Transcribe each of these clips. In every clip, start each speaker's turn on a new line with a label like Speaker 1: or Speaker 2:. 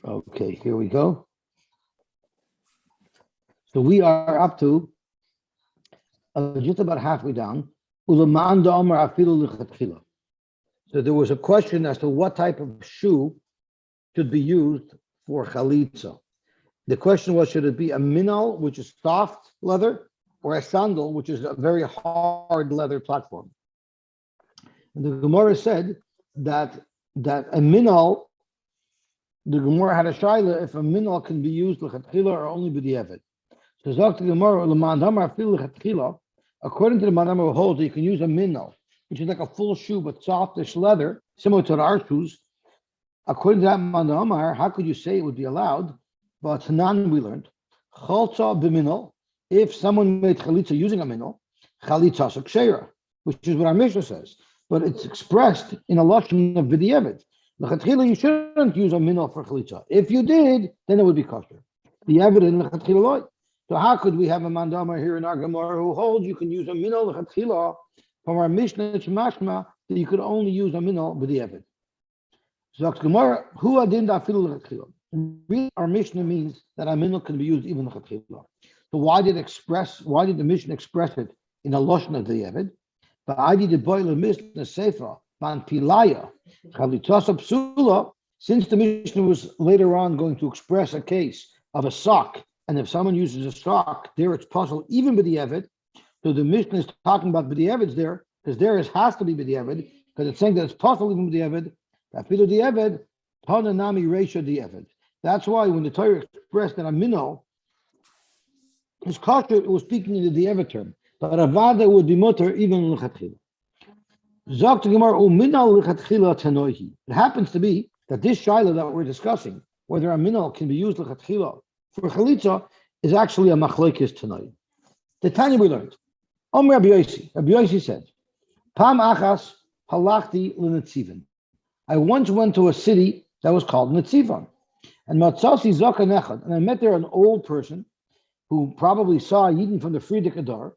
Speaker 1: Okay, here we go. So we are up to just about halfway down. So there was a question as to what type of shoe should be used for chalitza. The question was, should it be a minal, which is soft leather, or a sandal, which is a very hard leather platform? And the Gemara said that a minal, the Gemara had a shaila if a minal can be used lechatchila or only b'diavad. So Zok the Gemara, according to the Madama who holds that you can use a minal, which is like a full shoe but softish leather, similar to our shoes. According to that Madama, how could you say it would be allowed? But Tanan we learned, chalza b'minal, if someone made chalitza using a minal, chalitza s'ksheira, which is what our Mishnah says, but it's expressed in a lashon of b'diavad. L'chatchila, you shouldn't use a minal for chalitza. If you did, then it would be kosher. The evidence l'chatchila loy. So how could we have a mandama here in our Gemara who holds you can use a minal l'chatchila from our Mishnah mashma that you could only use a minal b'diavad? So Gemara, hu adin da'afilu l'chatchila. Our Mishnah means that a minal can be used even l'chatchila. So why did the Mishnah express it in a lashon of b'diavad? But I did the boil of Mishnah sefer ban pilaya chalitzas psula. Since the Mishnah was later on going to express a case of a sock, and if someone uses a sock, there it's possible even b'diavad. So the Mishnah is talking about b'diavad there, because there it has to be b'diavad, because it's saying that it's possible even b'diavad. Afilu diavad, pananami reisha diavad. That's why when the Torah expressed that a minal is kosher, it was speaking in the diavad term. But avada would be mutter even l'chatchila. Zok to Gemara uminal l'chatchila tanoihi. It happens to be that this shaila that we're discussing, whether a minal can be used l'chatchila for chalitza, is actually a machlokes tanoih. The Tanya we learned. Rabbi Yosy said, Pam achas halachti l'netzivan. I once went to a city that was called Netzivan, and matzasi zakan echad, and I met there an old person who probably saw Yidden from the Frierdiker Adar.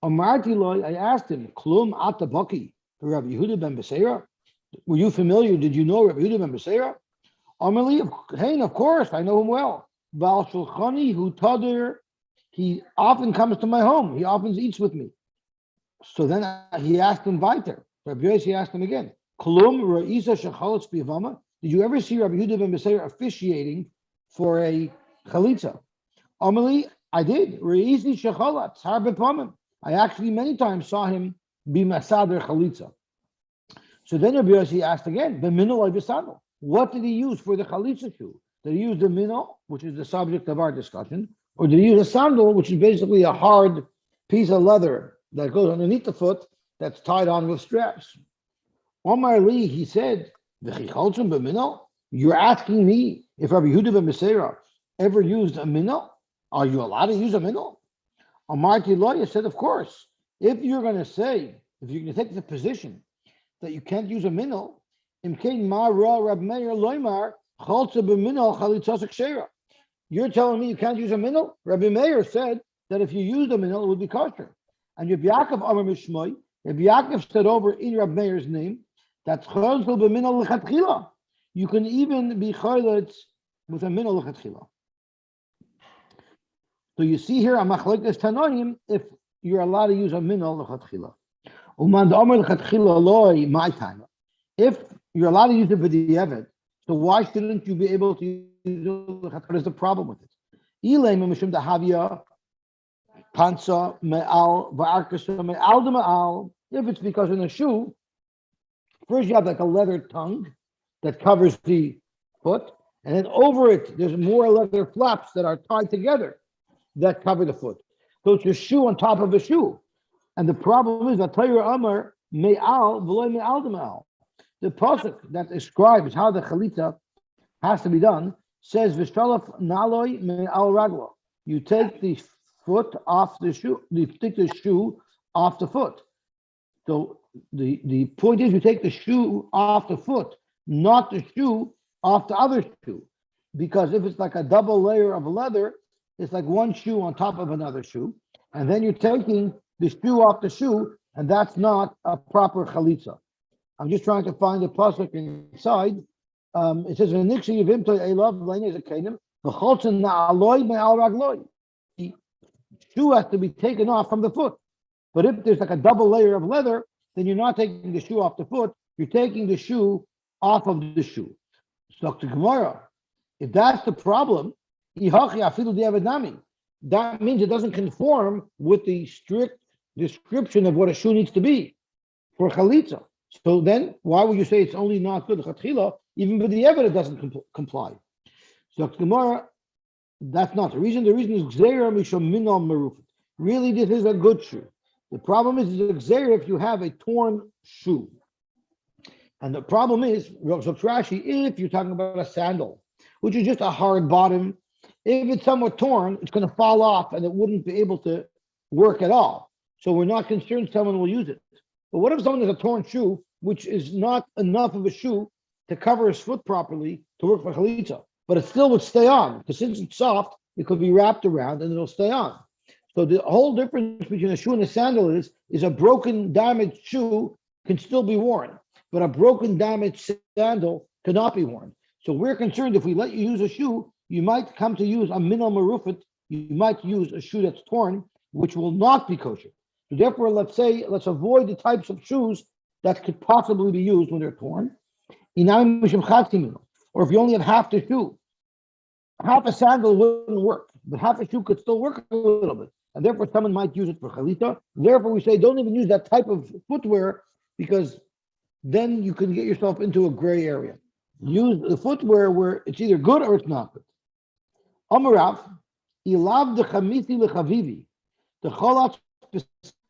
Speaker 1: Amarti loy, I asked him, Klum ata baki, Rabbi Yehuda ben Beseira. Were you familiar? Did you know Rabbi Yehuda ben Beseira? Amarli, hey, of course, I know him well. Bal shulchani hu tadir, he often comes to my home. He often eats with me. So then he asked him weiter. Rabbi Yosy asked him again, Klum ra'isa shechalotz b'yavama. Did you ever see Rabbi Yehuda ben Beseira officiating for a chalitza? Amarli, I did. Ra'isi shechalatz har b'pamim. I actually many times saw him be masader chalitza. So then Rabbi Yosy asked again, the minal or the sandal. What did he use for the chalitza shoe? Did he use the minal, which is the subject of our discussion, or did he use a sandal, which is basically a hard piece of leather that goes underneath the foot that's tied on with straps? Omar Li, he said, you're asking me if Rabbi Yehuda ben Beseira ever used a minal? Are you allowed to use a minal? Amarti Loya said, of course. If you're going to take the position that you can't use a minal, you're telling me you can't use a minal? Rabbi Meir said that if you used a minal, it would be kosher. And Rabbi Yaakov Amar Mishmoi, Rabbi Yaakov said over in Rabbi Meir's name, that's chayzel b'minal l'chatchila. You can even be chaylet with a minal l'chatchila. So you see here, a machlokes tanoim, if you're allowed to use a minal l'chatchila. Uman d'omer l'chatchila loy my time. If you're allowed to use it for the evet, so why shouldn't you be able to use it? What is the problem with it? Ilay mishum dahavia pansa me'al va'arkasa me'al de'me'al. If it's because in a shoe, first you have like a leather tongue that covers the foot, and then over it there's more leather flaps that are tied together that cover the foot. So it's a shoe on top of a shoe. And the problem is that Torah Amar me'al v'loy me'al de'me'al. The pasuk that describes how the chalitza has to be done says v'shtalaf naloi me'al raglo. You take the foot off the shoe. You take the shoe off the foot. So the point is, you take the shoe off the foot, not the shoe off the other shoe, because if it's like a double layer of leather, it's like one shoe on top of another shoe, and then you're taking the shoe off the shoe, and that's not a proper chalitza. I'm just trying to find the pasuk inside It says, "V'nikshi yivim to elav l'nei zakenim v'cholzen na'aloi me'al ragloi." The shoe has to be taken off from the foot. But if there's like a double layer of leather, then you're not taking the shoe off the foot. You're taking the shoe off of the shoe. So to Gemara, if that's the problem, that means it doesn't conform with the strict description of what a shoe needs to be for chalitza. So then, why would you say it's only not good chatchila, even with the evidence doesn't comply? So Gemara, that's not the reason. The reason is gzeira misham minal marufet. Really, this is a good shoe. The problem is a gzeira if you have a torn shoe. And the problem is, Rashi, if you're talking about a sandal, which is just a hard bottom, if it's somewhat torn, it's going to fall off and it wouldn't be able to work at all. So we're not concerned someone will use it. But what if someone has a torn shoe, which is not enough of a shoe to cover his foot properly to work for chalitza, but it still would stay on, because since it's soft, it could be wrapped around and it'll stay on. So the whole difference between a shoe and a sandal is a broken, damaged shoe can still be worn, but a broken, damaged sandal cannot be worn. So we're concerned if we let you use a shoe, you might come to use a minal marufet, you might use a shoe that's torn, which will not be kosher. So therefore, let's avoid the types of shoes that could possibly be used when they're torn. Or if you only have half the shoe, half a sandal wouldn't work, but half a shoe could still work a little bit. And therefore, someone might use it for chalitza. Therefore, we say don't even use that type of footwear, because then you can get yourself into a gray area. Use the footwear where it's either good or it's not good. Amarav, ilav de chamisi lechavivi. The cholat.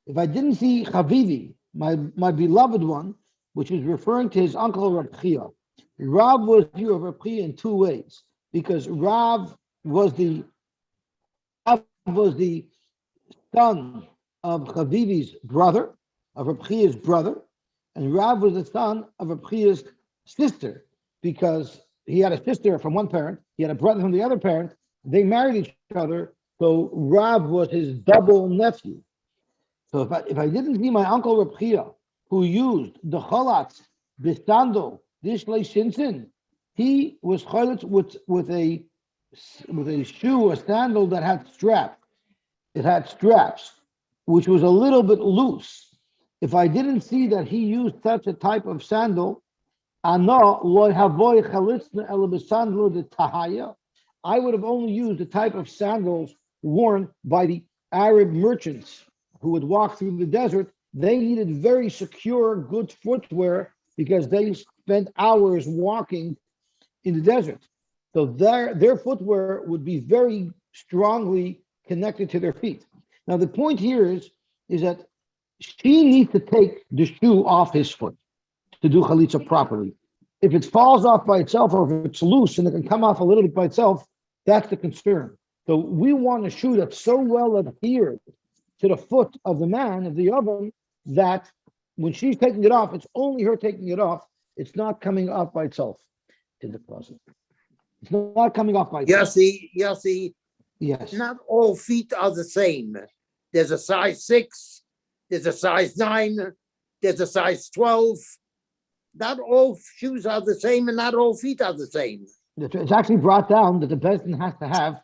Speaker 1: If I didn't see chavivi, my beloved one, which is referring to his uncle Rav Chia. Rav was view of Rav Chia in two ways, because Rav was the son of Chavivi's brother, of Rav Chia's brother, and Rav was the son of Rav Chia's sister, because he had a sister from one parent, he had a brother from the other parent, they married each other, so Rav was his double nephew. So if I didn't see my uncle Rav Chia, who used the chalatz, the sandal, this shinsin, he was chalatz with a shoe, a sandal that had straps. It had straps, which was a little bit loose. If I didn't see that he used such a type of sandal, I would have only used the type of sandals worn by the Arab merchants who would walk through the desert. They needed very secure, good footwear because they spent hours walking in the desert. So their footwear would be very strongly connected to their feet. Now the point here is that she needs to take the shoe off his foot to do chalitza properly. If it falls off by itself, or if it's loose and it can come off a little bit by itself, that's the concern. So we want a shoe that's so well adhered to the foot of the man, of the oven, that when she's taking it off, it's only her taking it off. It's not coming off by itself in the closet. It's not coming off by itself.
Speaker 2: Yosy,
Speaker 1: yes.
Speaker 2: Not all feet are the same. There's a size 6, there's a size 9, there's a size 12. Not all shoes are the same, and not all feet are the same.
Speaker 1: It's actually brought down that the person has to have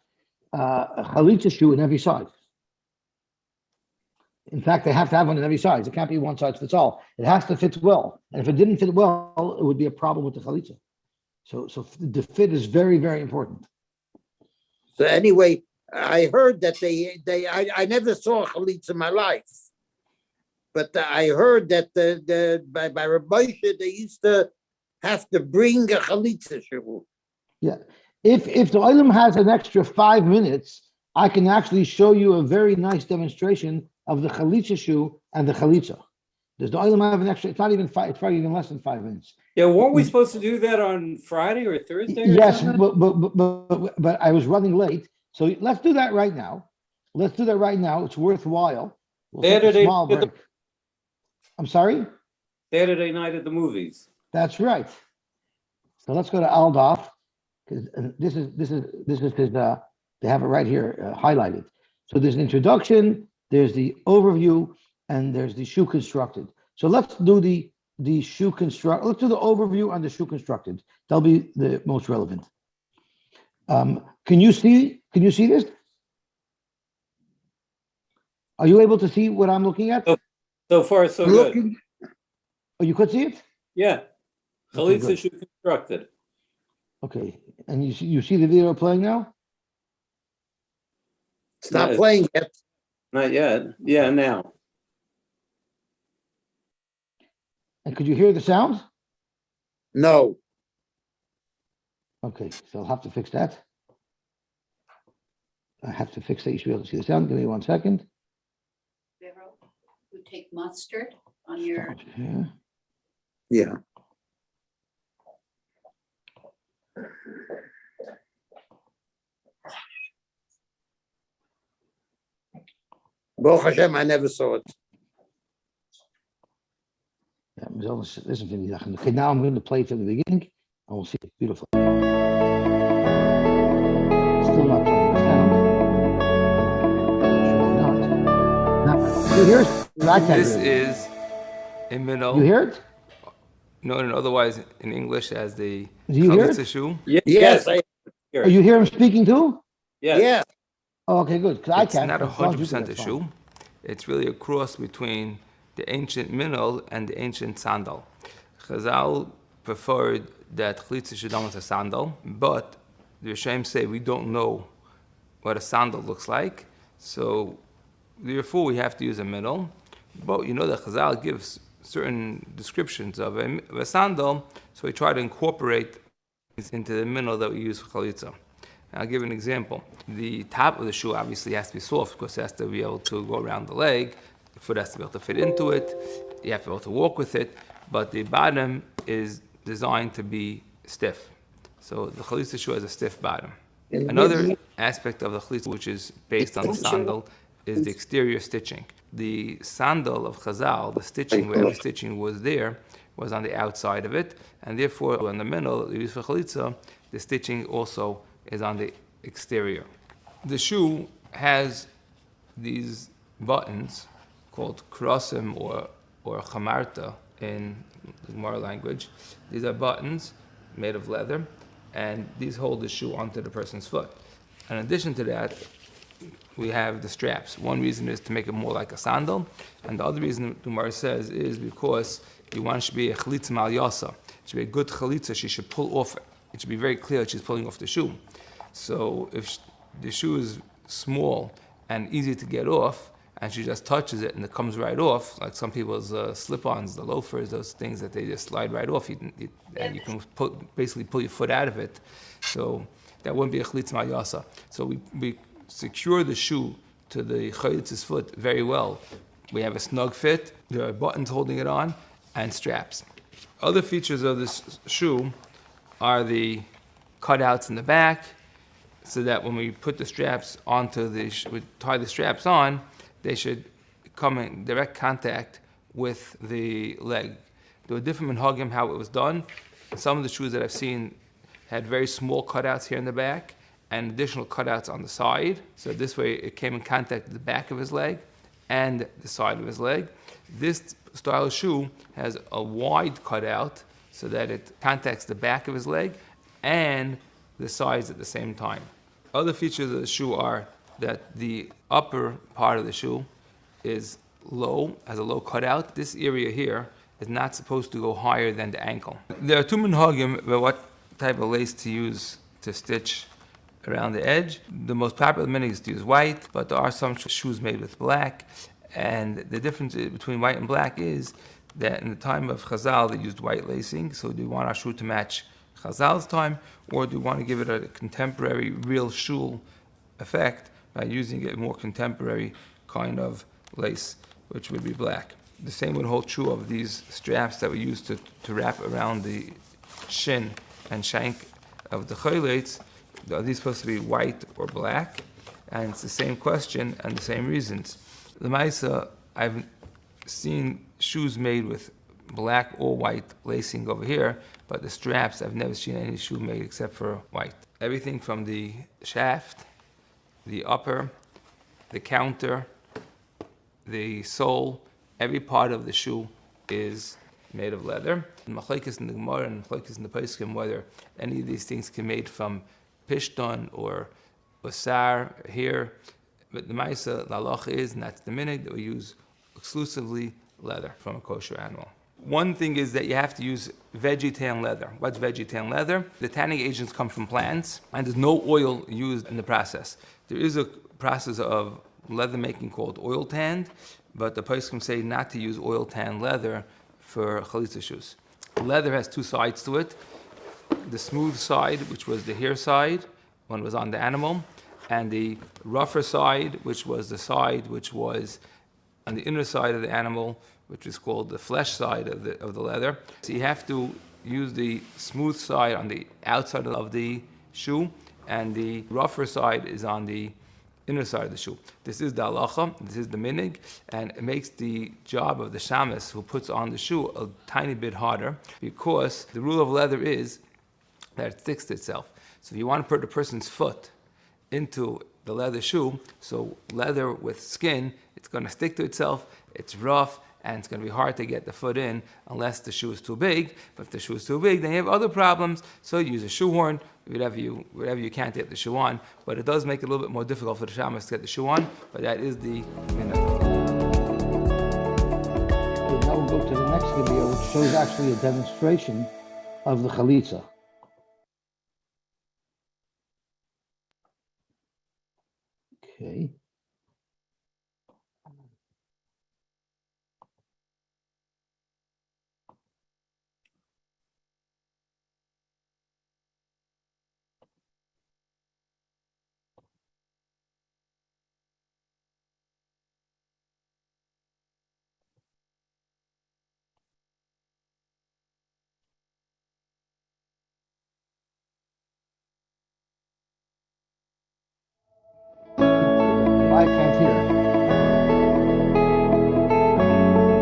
Speaker 1: a chalitza shoe in every size. In fact, they have to have one in every size. It can't be one size fits all. It has to fit well. And if it didn't fit well, it would be a problem with the chalitza. So the fit is very, very important.
Speaker 2: So anyway, I heard that I never saw a chalitza in my life. But I heard that by Rabbi Moshe, they used to have to bring a chalitza shoe.
Speaker 1: Yeah. If the Olam has an extra 5 minutes, I can actually show you a very nice demonstration of the chalitza shoe and the chalitza. Does the Olam have an extra? It's not even 5. It's probably even less than 5 minutes.
Speaker 3: Yeah, weren't we supposed to do that on Friday or Thursday? Or
Speaker 1: yes,
Speaker 3: something?
Speaker 1: but I was running late, so let's do that right now. It's worthwhile. We'll take a small break. I'm sorry?
Speaker 3: Saturday night at the movies.
Speaker 1: That's right. So let's go to Aldaf, because this is his, they have it right here highlighted. So there's an introduction, there's the overview, and there's the shoe constructed. So let's do the shoe construct. Let's do the overview and the shoe constructed. They'll be the most relevant. Can you see this? Are you able to see what I'm looking at?
Speaker 3: So far, so good.
Speaker 1: Oh, you could see it?
Speaker 3: Yeah.
Speaker 1: Okay,
Speaker 3: Chalitza
Speaker 1: good.
Speaker 3: shoe constructed.
Speaker 1: Okay, and you see the video playing now?
Speaker 2: It's not
Speaker 3: No.
Speaker 2: playing yet.
Speaker 3: Not yet. Yeah, now.
Speaker 1: And could you hear the sound?
Speaker 2: No.
Speaker 1: Okay, so I'll have to fix that. I have to fix that. You should be able to see the sound. Give me 1 second.
Speaker 4: Vero, you take mustard on your,
Speaker 1: Stop here.
Speaker 2: Yeah. Baruch Hashem, I never saw it.
Speaker 1: Yeah, listen to me. Okay, now I'm going to play it from the beginning, and we'll see. It's beautiful. Still not playing the sound. Not. You hear it? I can't
Speaker 5: This
Speaker 1: hear it.
Speaker 5: is a minnow.
Speaker 1: You hear it?
Speaker 5: Known otherwise in English as the
Speaker 1: Do you hear
Speaker 5: chalitza
Speaker 1: it?
Speaker 5: shoe.
Speaker 2: Yes, I
Speaker 3: hear
Speaker 1: Oh,
Speaker 3: it.
Speaker 1: you hear him speaking too?
Speaker 3: Yes.
Speaker 2: yeah.
Speaker 1: Oh, okay, good. Because I
Speaker 5: It's
Speaker 1: can't.
Speaker 5: not
Speaker 1: As long as you
Speaker 5: 100%
Speaker 1: can,
Speaker 5: a
Speaker 1: that's
Speaker 5: shoe.
Speaker 1: fine.
Speaker 5: It's really a cross between the ancient minnow and the ancient sandal. Chazal preferred that chalitza should done with a sandal, but the Rishonim say we don't know what a sandal looks like, so therefore we have to use a minnow. But you know that Chazal gives certain descriptions of a sandal, so we try to incorporate into the minnow that we use for chalitza. I'll give an example. The top of the shoe obviously has to be soft because it has to be able to go around the leg. The foot has to be able to fit into it. You have to be able to walk with it. But the bottom is designed to be stiff. So the chalitza shoe has a stiff bottom. Another aspect of the chalitza, which is based on the sandal, is the exterior stitching. The sandal of Chazal, the stitching, where every stitching was there, was on the outside of it. And therefore, in the middle, used for chalitza, the stitching also is on the exterior. The shoe has these buttons called krosim or chamarta in the Gemara language. These are buttons made of leather, and these hold the shoe onto the person's foot. In addition to that, we have the straps. One reason is to make it more like a sandal, and the other reason the Gemara says is because you want it to be a chalitza mal yasa. It should be a good chalitza. She should pull off. It should be very clear that she's pulling off the shoe. So if the shoe is small and easy to get off, and she just touches it and it comes right off, like some people's slip-ons, the loafers, those things that they just slide right off, and you can basically pull your foot out of it. So that wouldn't be a chalitza mal yasa. So we secure the shoe to the chalitza's foot very well. We have a snug fit, there are buttons holding it on, and straps. Other features of this shoe are the cutouts in the back, so that when we put the straps onto we tie the straps on, they should come in direct contact with the leg. There were different minhagim how it was done. Some of the shoes that I've seen had very small cutouts here in the back and additional cutouts on the side. So this way it came in contact with the back of his leg and the side of his leg. This style of shoe has a wide cutout so that it contacts the back of his leg and the sides at the same time. Other features of the shoe are that the upper part of the shoe is low, has a low cutout. This area here is not supposed to go higher than the ankle. There are two minhagim about what type of lace to use to stitch around the edge. The most popular minhag is to use white, but there are some shoes made with black. And the difference between white and black is that in the time of Chazal, they used white lacing. So do you want our shoe to match Chazal's time, or do you want to give it a contemporary real shul effect by using a more contemporary kind of lace, which would be black? The same would hold true of these straps that we use to wrap around the shin and shank of the chayleitz. Are these supposed to be white or black? And it's the same question and the same reasons. The Maisa, I've seen shoes made with black or white lacing over here, but the straps, I've never seen any shoe made except for white. Everything from the shaft, the upper, the counter, the sole, every part of the shoe is made of leather. Machlekes in the Gemara and machlekes in the Poskim whether any of these things can be made from pishton or basar here. But the Maisa, the halacha is, and that's the minhag, that we use exclusively leather from a kosher animal. One thing is that you have to use veggie leather. What's veggie leather? The tanning agents come from plants, and there's no oil used in the process. There is a process of leather making called oil tanned, but the poskim say not to use oil tanned leather for chalitza shoes. Leather has two sides to it. The smooth side, which was the hair side, when it was on the animal, and the rougher side, which was the side which was on the inner side of the animal, which is called the flesh side of the leather. So you have to use the smooth side on the outside of the shoe, and the rougher side is on the inner side of the shoe. This is the halacha, this is the minhag, and it makes the job of the shamus who puts on the shoe a tiny bit harder, because the rule of leather is that it sticks to itself. So if you want to put a person's foot into the leather shoe, so leather with skin, it's going to stick to itself, it's rough, and it's going to be hard to get the foot in unless the shoe is too big. But if the shoe is too big, then you have other problems. So you use a shoehorn, whatever you can't get the shoe on. But it does make it a little bit more difficult for the shamus to get the shoe on, but that is the minhag.
Speaker 1: So now we'll go to the next video, which shows actually a demonstration of the chalitza. Okay. I can't hear.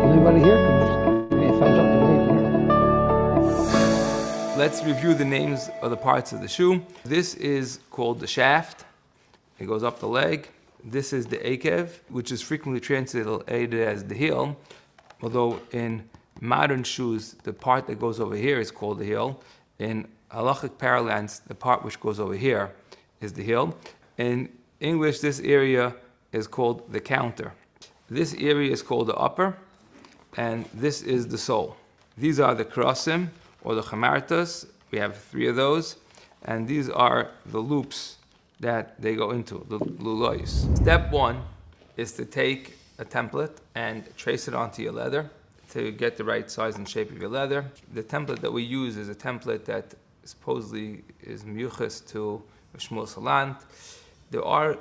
Speaker 1: Can anybody hear? Can you just give me a thumbs up if you can hear?
Speaker 5: Let's review the names of the parts of the shoe. This is called the shaft. It goes up the leg. This is the akev, which is frequently translated as the heel, although in modern shoes, the part that goes over here is called the heel. In halachic parlance, the part which goes over here is the heel. In English, this area is called the counter. This area is called the upper, and this is the sole. These are the krosim, or the chamartas. We have 3 of those, and these are the loops that they go into, the lulois. Step 1 is to take a template and trace it onto your leather to get the right size and shape of your leather. The template that we use is a template that supposedly is miyuches to Shmuel Salant. There are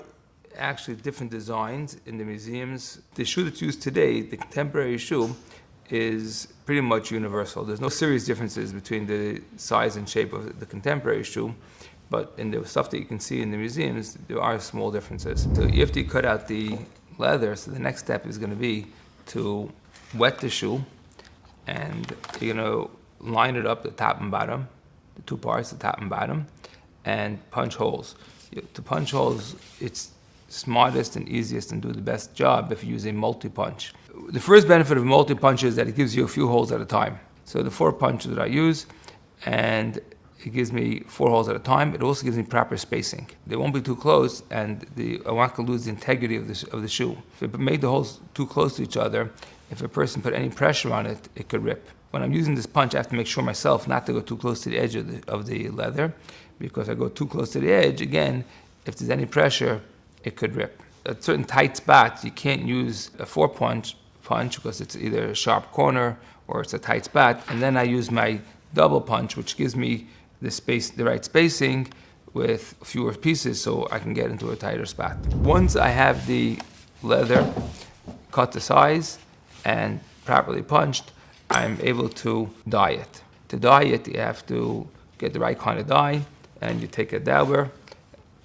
Speaker 5: actually different designs in the museums. The shoe that's used today, the contemporary shoe, is pretty much universal. There's no serious differences between the size and shape of the contemporary shoe, but in the stuff that you can see in the museums, there are small differences. So you have to cut out the leather, so the next step is going to be to wet the shoe, and you're going to line it up, the top and bottom, the 2 parts, the top and bottom, and punch holes. To punch holes, it's smartest and easiest and do the best job if you use a multi-punch. The first benefit of multi-punch is that it gives you a few holes at a time. So the 4 punches that I use, and it gives me 4 holes at a time. It also gives me proper spacing. They won't be too close, and I want to lose the integrity of the shoe. If it made the holes too close to each other, if a person put any pressure on it, it could rip. When I'm using this punch, I have to make sure myself not to go too close to the edge of the leather, because if I go too close to the edge, again, if there's any pressure, it could rip. At certain tight spots, you can't use a 4-punch because it's either a sharp corner or it's a tight spot. And then I use my double punch, which gives me the right spacing with fewer pieces so I can get into a tighter spot. Once I have the leather cut to size and properly punched, I'm able to dye it. To dye it, you have to get the right kind of dye, and you take a dauber,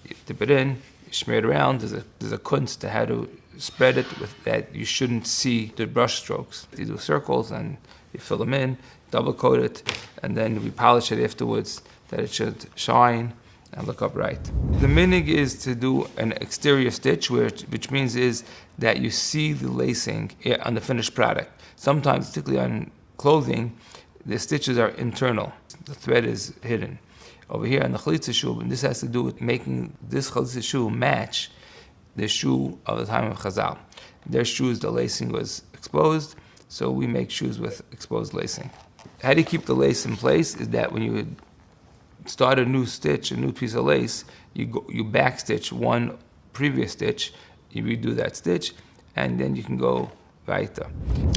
Speaker 5: you dip it in, you smear it around. There's a kunst to how to spread it with that you shouldn't see the brush strokes. You do circles and you fill them in, double coat it, and then we polish it afterwards that it should shine and look upright. The minhag is to do an exterior stitch, which means is that you see the lacing on the finished product. Sometimes, particularly on clothing, the stitches are internal. The thread is hidden. Over here on the chalitza shoe, and this has to do with making this chalitza shoe match the shoe of the time of Chazal. Their shoes, the lacing was exposed, so we make shoes with exposed lacing. How do you keep the lace in place? Is that when you start a new stitch, a new piece of lace, you back stitch one previous stitch, you redo that stitch, and then you can go weiter.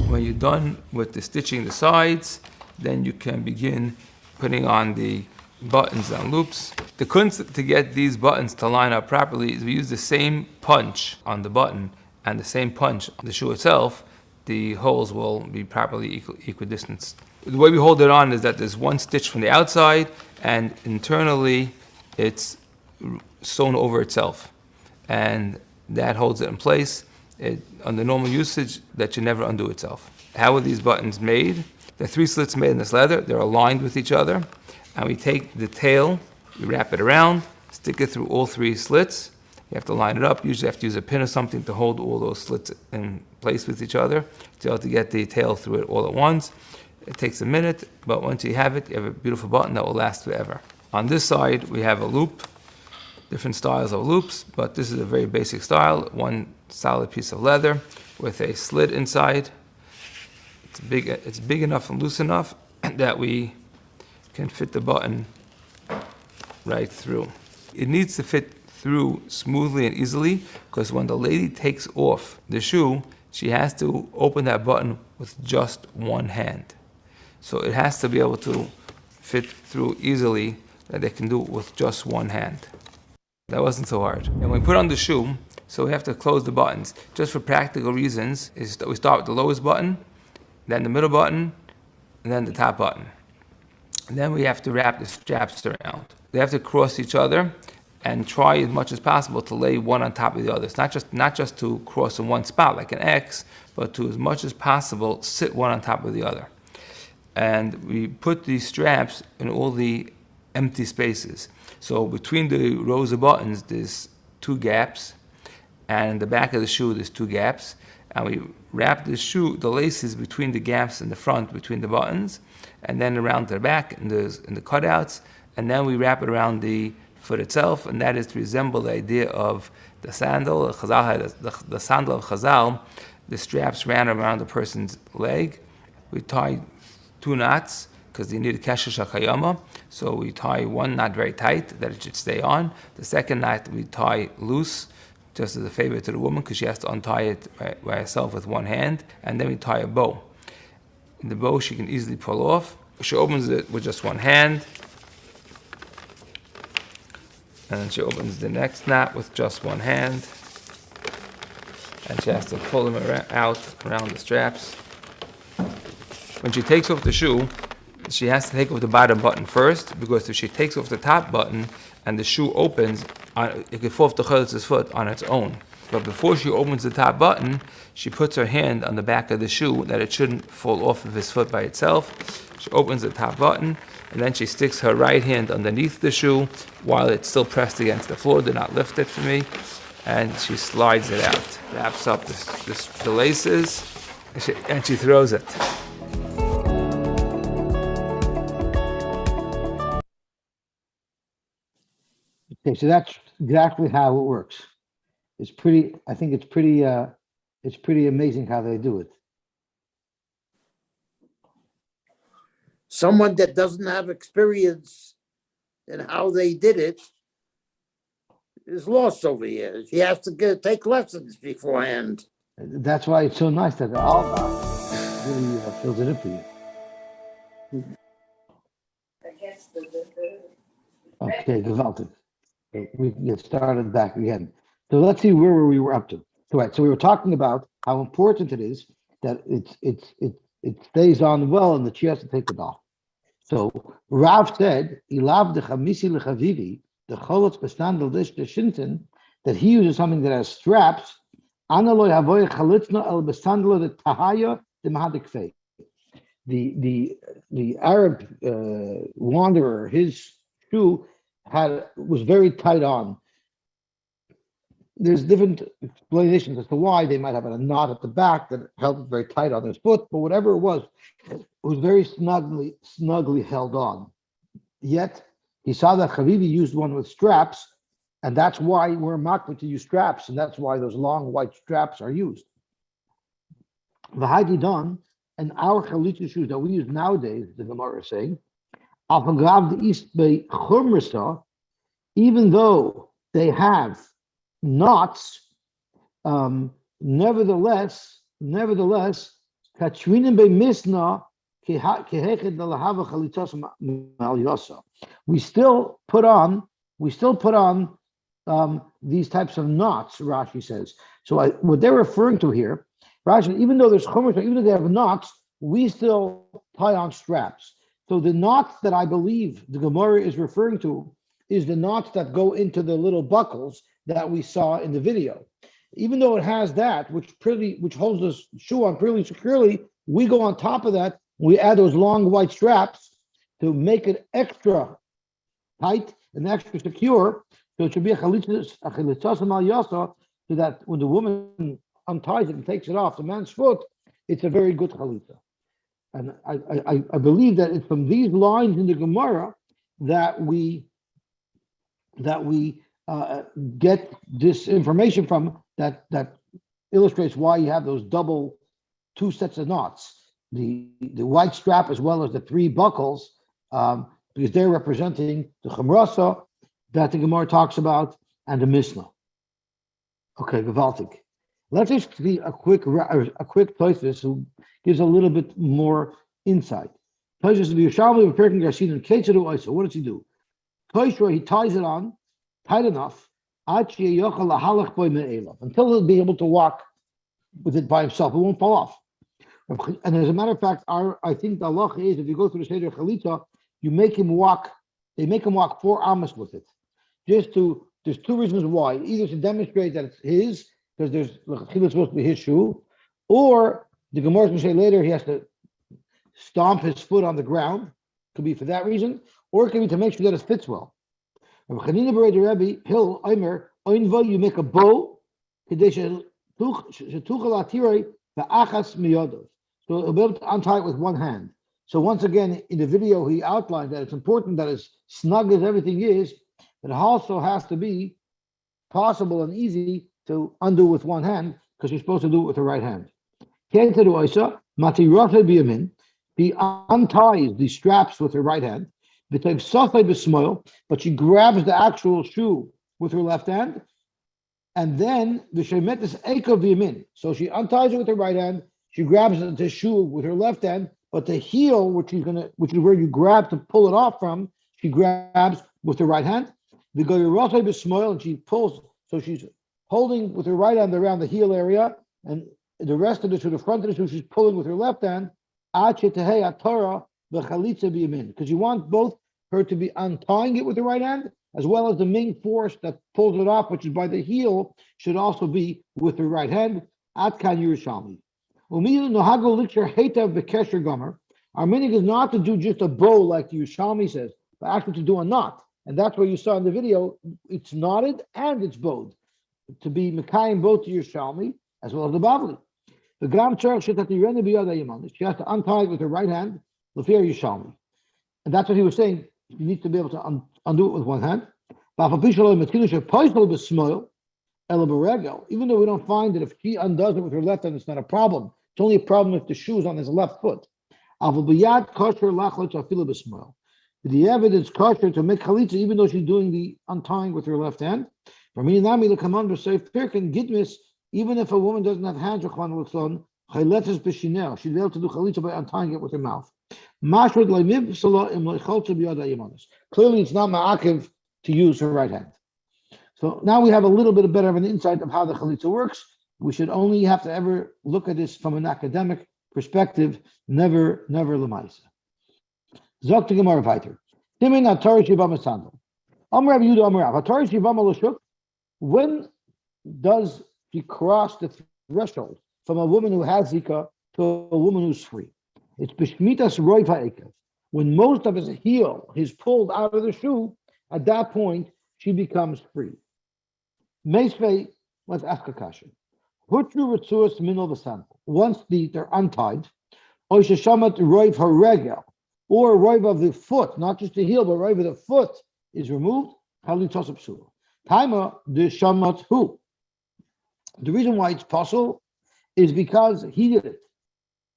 Speaker 5: When you're done with the stitching the sides, then you can begin putting on the buttons and loops. The kunst to get these buttons to line up properly is we use the same punch on the button and the same punch on the shoe itself. The holes will be properly equidistant. The way we hold it on is that there's one stitch from the outside, and internally it's sewn over itself, and that holds it in place. Under normal usage, that should never undo itself. How are these buttons made? There are 3 slits made in this leather. They're aligned with each other, and we take the tail, we wrap it around, stick it through all 3 slits. You have to line it up. Usually you have to use a pin or something to hold all those slits in place with each other to be able to get the tail through it all at once. It takes a minute, but once you have it, you have a beautiful button that will last forever. On this side, we have a loop, different styles of loops, but this is a very basic style. One solid piece of leather with a slit inside. It's big enough and loose enough that we can fit the button right through. It needs to fit through smoothly and easily, because when the lady takes off the shoe, she has to open that button with just one hand. So it has to be able to fit through easily, that they can do it with just one hand. That wasn't so hard. And when we put on the shoe, so we have to close the buttons. Just for practical reasons, is that we start with the lowest button, then the middle button, and then the top button. And then we have to wrap the straps around. They have to cross each other and try as much as possible to lay one on top of the other. It's not just to cross in one spot like an X, but to as much as possible sit one on top of the other. And we put these straps in all the empty spaces. So between the rows of buttons, there's 2 gaps, and in the back of the shoe, there's 2 gaps. And we wrap the laces between the gaps in the front, between the buttons, and then around to the back in the cutouts, and then we wrap it around the foot itself, and that is to resemble the idea of the sandal. Chazal had the sandal of Chazal. The straps ran around the person's leg. We tie 2 knots because you need a kesher shakayama. So we tie one knot very tight that it should stay on. The second knot we tie loose, just as a favor to the woman, because she has to untie it by herself with one hand. And then we tie a bow. And the bow she can easily pull off. She opens it with just one hand. And then she opens the next knot with just one hand. And she has to pull them out around the straps. When she takes off the shoe, she has to take off the bottom button first, because if she takes off the top button and the shoe opens, it could fall off the chalitza's foot on its own. But before she opens the top button, she puts her hand on the back of the shoe that it shouldn't fall off of his foot by itself. She opens the top button, and then she sticks her right hand underneath the shoe while it's still pressed against the floor. Do not lift it for me. And she slides it out, wraps up the laces, and she throws it.
Speaker 1: Okay, so that's exactly how it works. I think it's pretty amazing how they do it.
Speaker 2: Someone that doesn't have experience in how they did it is lost over here. He has to take lessons beforehand.
Speaker 1: That's why it's so nice that Alba really fills it in for you.
Speaker 4: I guess the
Speaker 1: Okay, geweldig. We can get started back again. So let's see where we were up to. So, right, so we were talking about how important it is that it stays on well and that she has to take it off. So Rav said, "Ilav de chamisi lechavivi, the cholotz bestandel dish de shinten," that he uses something that has straps. Analoi havoy chalitzna el bestandel de tahaya de mahadikfei. The Arab wanderer, his shoe was very tight on. there's different explanations as to why they might have a knot at the back that held it very tight on his foot, but whatever it was very snugly held on. Yet he saw that Chavivi used one with straps, and that's why we're makbid to use straps, and that's why those long white straps are used. The Haididon and our chalitza shoes that we use nowadays, the Gemara is saying, even though they have knots, nevertheless, we still put on these types of knots, Rashi says. So what they're referring to here, Rashi, even though there's chumrah, even though they have knots, we still tie on straps. So the knots that I believe the Gemara is referring to is the knots that go into the little buckles that we saw in the video. Even though it has that, which holds the shoe on pretty securely, we go on top of that. We add those long white straps to make it extra tight and extra secure. So it should be a chalitza mal yasa, so that when the woman unties it and takes it off the man's foot, it's a very good chalitza. And I believe that it's from these lines in the Gemara that we get this information from that illustrates why you have those two sets of knots, the white strap as well as the three buckles, because they're representing the chumrasa that the Gemara talks about and the Mishnah. Okay, gewaltig. Let's just see a quick Tosfos who gives a little bit more insight. Tosfos of Yerushalmi of Perkin Garcia and Ketzeru Oisa. What does he do? Toshra, he ties it on tight enough until he'll be able to walk with it by himself. It won't fall off. And as a matter of fact, I think the halacha is if you go through the Seder Chalitza, they make him walk 4 amos with it. There's two reasons why. Either to demonstrate that it's his, because it's supposed to be his shoe, or the Gemara is going to say later he has to stomp his foot on the ground. Could be for that reason, or it could be to make sure that it fits well. You make a bow, so he'll be able to untie it with one hand. So once again, in the video, he outlined that it's important that as snug as everything is, it also has to be possible and easy to undo with one hand, because you're supposed to do it with the right hand. He unties the straps with her right hand, but she grabs the actual shoe with her left hand, and then so she unties it with her right hand, she grabs the shoe with her left hand, but the heel, which is where you grab to pull it off from, she grabs with her right hand. And she pulls, so she's holding with her right hand around the heel area, and the rest of the shoe, the front of the shoe, she's pulling with her left hand. Because you want both her to be untying it with the right hand, as well as the main force that pulls it off, which is by the heel, should also be with the right hand. Atkan Yerushalmi. Our meaning is not to do just a bow like the Yerushalmi says, but actually to do a knot. And that's what you saw in the video. It's knotted and it's bowed. To be Mekayim both to Yerushalmi as well as the Bavli. The Gram Tzarech she has to untie it with her right hand, Lefir Yerushalmi. And that's what he was saying. You need to be able to undo it with one hand. Even though we don't find that if she undoes it with her left hand, it's not a problem. It's only a problem if the shoe is on his left foot. The evidence kosher to make chalitza, even though she's doing the untying with her left hand. Even if a woman doesn't have hands, she'll be able to do chalitza by untying it with her mouth. Clearly, it's not ma'akiv to use her right hand. So now we have a little bit better of an insight of how the chalitza works. We should only have to ever look at this from an academic perspective, never lemaisa. Zok to Gemara weiter. Timin atar shivam sandal. Amar Rabbi Yehuda Amar Rav. Atar shivam l'shuk. When does she cross the threshold from a woman who has zika to a woman who's free? It's b'shmitas roiv ha'ekev. When most of his heel is pulled out of the shoe, at that point she becomes free. Meisvei Let's ask a question. Hutru Ritzuas Minol V'Sample. Once they're untied, Oishashamat Roiv Haregel, or Roiv of the foot, not just the heel, but Roiv of the foot is removed, Halitos Psula. Taima the Shamat Hu. The reason why it's possible is because he did it.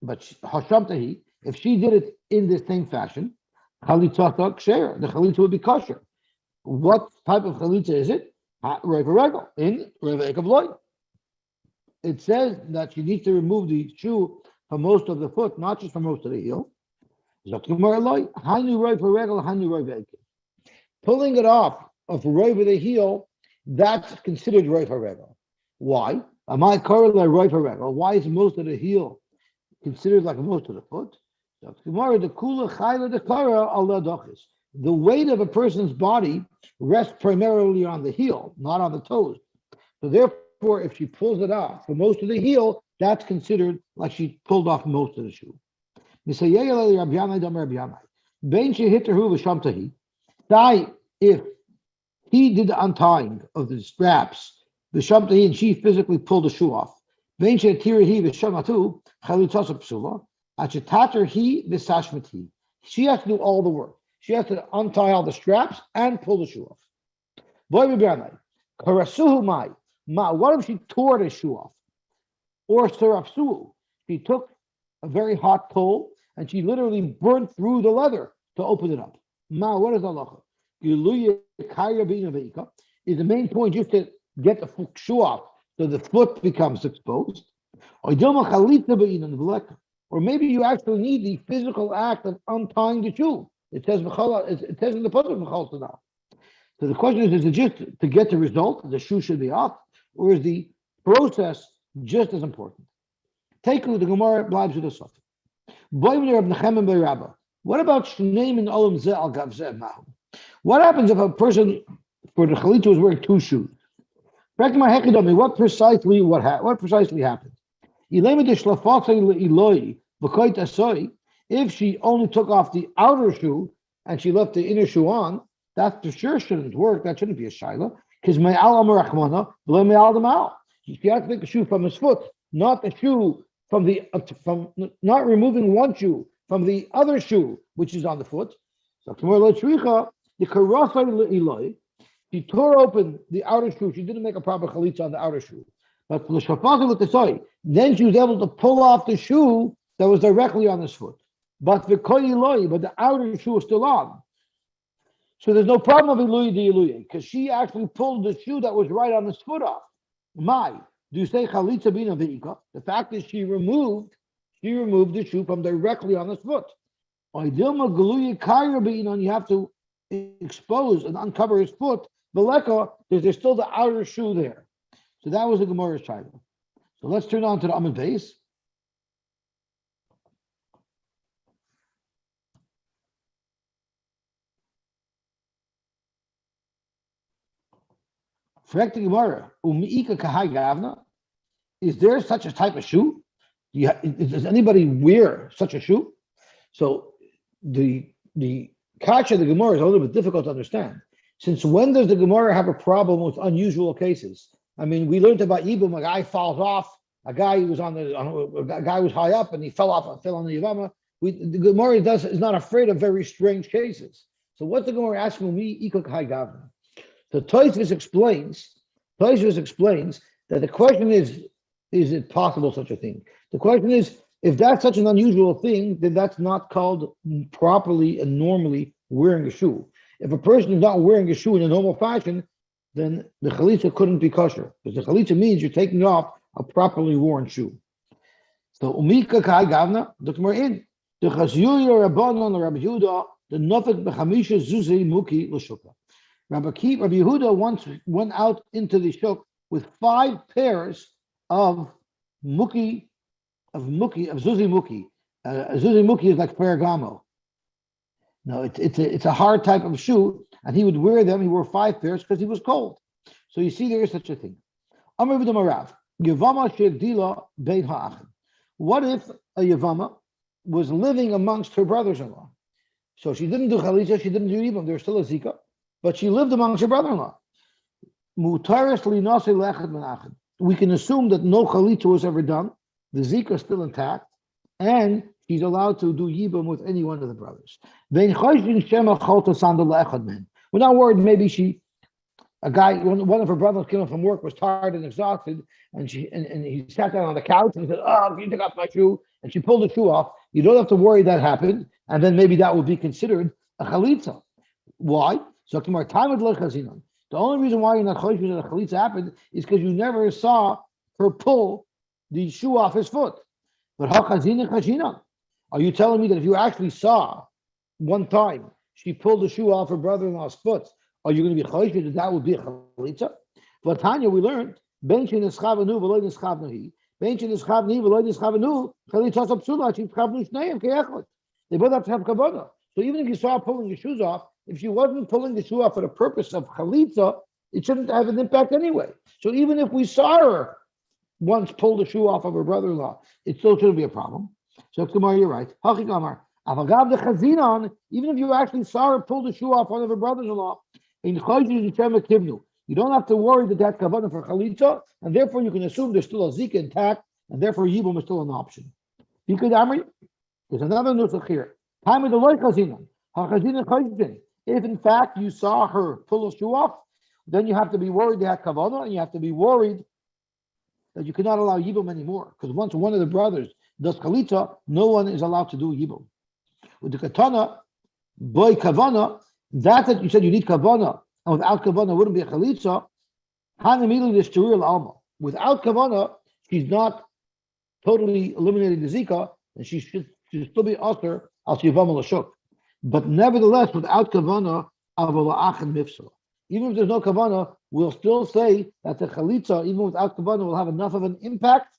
Speaker 1: But Hashamtahi, if she did it in the same fashion, Chalitza Ksher, the Chalitza would be kosher. What type of Chalitza is it? Roiv Haregel, in Roiv Ekav Loy. It says that you need to remove the shoe from most of the foot, not just from most of the heel. Pulling it off of roiv of the heel, that's considered roiv haregel. Why? Why is most of the heel considered like most of the foot? The weight of a person's body rests primarily on the heel, not on the toes. So therefore, if she pulls it off for most of the heel, that's considered like she pulled off most of the shoe. If he did the untying of the straps, the shamtahi, and she physically pulled the shoe off. She has to do all the work. She has to untie all the straps and pull the shoe off. What if she tore the shoe off? Or sarafsu, she took a very hot coal and she literally burnt through the leather to open it up. What is halacha? Is the main point just to get the shoe off so the foot becomes exposed? Or maybe you actually need the physical act of untying the shoe. It says in the pasuk. So the question is it just to get the result, the shoe should be off, or is the process just as important? Take the Gemara blibes with the Sofik. What about Shneim and Olam Zeh al Gav Zeh Mahu? What happens if a person for the Chalitza was wearing two shoes? What precisely happened? If she only took off the outer shoe and she left the inner shoe on, that for sure shouldn't work. That shouldn't be a shaila. Because she has to take the shoe from his foot, not the shoe from not removing one shoe from the other shoe, which is on the foot. So she tore open the outer shoe. She didn't make a proper chalitza on the outer shoe. But then she was able to pull off the shoe that was directly on his foot. But the outer shoe was still on. So there's no problem of iluya de iluya, because she actually pulled the shoe that was right on his foot off. Do you say chalitza bina ve'ika? The fact is she removed the shoe from directly on his foot. You have to expose and uncover his foot. There's still the outer shoe there. So that was the Gemara's child. So let's turn on to the Amud base. Is there such a type of shoe? Does anybody wear such a shoe? So the kasha of the Gemara is a little bit difficult to understand. Since when does the Gemara have a problem with unusual cases? I mean, we learned about Yibum, a guy falls off, a guy was high up and he fell off and fell on the Yavama. The Gemara is not afraid of very strange cases. So what's the Gemara asking me? Ikok Hai Gavna. So Tosfos explains that the question is it possible such a thing? The question is, if that's such an unusual thing, then that's not called properly and normally wearing a shoe. If a person is not wearing a shoe in a normal fashion, then the chalitza couldn't be kosher, because the chalitza means you're taking off a properly worn shoe. So umika kai gavna, look more in. The chaziyur rabbanon Rabbi Yehuda, the nofek b'chamisha zuzi muki l'shukah. Rabbi Yehuda once went out into the shuk with 5 pairs of zuzi muki. Zuzi muki is like Ferragamo. No, it's a hard type of shoe, and he would wear them. He wore 5 pairs because he was cold. So you see, there is such a thing. Amar v'damarav Yevama shegdila beit ha'achim. What if a Yevama was living amongst her brothers-in-law? So she didn't do chalitza, she didn't do even. There's still a zika, but she lived amongst her brother-in-law. Mutaris linase lechad menachad. We can assume that no chalitza was ever done. The zika is still intact, and she's allowed to do yibum with any one of the brothers. We're not worried. Maybe one of her brothers came from work, was tired and exhausted, and he sat down on the couch and said, "Oh, you took off my shoe," and she pulled the shoe off. You don't have to worry that happened, and then maybe that would be considered a chalitza. Why? So the only reason why you're not chosh that a chalitza happened is because you never saw her pull the shoe off his foot. But are you telling me that if you actually saw one time she pulled the shoe off her brother-in-law's foot, are you going to be chosh that would be a chalitza? But Tanya, we learned ben sheneschavanu v'lo neschavnu. Ben sheneschavnu v'lo neschavnu chalitza sapsula sheneschavnu shneim keyechot. They both have to have kavanah. So even if you saw her pulling the shoes off, if she wasn't pulling the shoe off for the purpose of chalitza, it shouldn't have an impact anyway. So even if we saw her once pull the shoe off of her brother-in-law, it still shouldn't be a problem. So Gemara, you're right. Even if you actually saw her pull the shoe off one of her brothers-in-law, you don't have to worry that that's kavanah for chalitza, and therefore you can assume there's still a zika intact, and therefore yibum is still an option. There's another nusach here. If in fact you saw her pull a shoe off, then you have to be worried they had kavanah, and you have to be worried that you cannot allow yibum anymore. Because once one of the brothers does chalitza, no one is allowed to do yibum. With the katana, boy kavanah, that you said you need kavanah, and without kavanah wouldn't be a chalitza. Without kavanah, she's not totally eliminating the zika, and she should still be usher al shivam al shuk. But nevertheless, without kavanah, even if there's no kavanah, we'll still say that the chalitza, even without kavanah, will have enough of an impact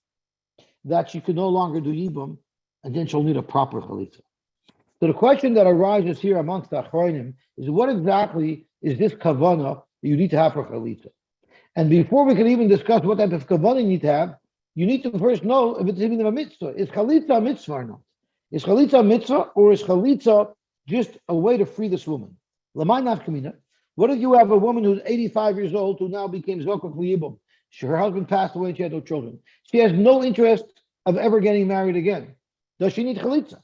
Speaker 1: that she can no longer do yibum, and then she'll need a proper chalitza. So the question that arises here amongst the achronim is, what exactly is this kavanah that you need to have for chalitza? And before we can even discuss what type of kavanah you need to have, you need to first know if it's even a mitzvah. Is chalitza a mitzvah or not? Is chalitza a mitzvah, or is chalitza just a way to free this woman? Lamai nafkamina. What if you have a woman who's 85 years old who now became zokah yibum? Her husband passed away and she had no children. She has no interest of ever getting married again. Does she need chalitza?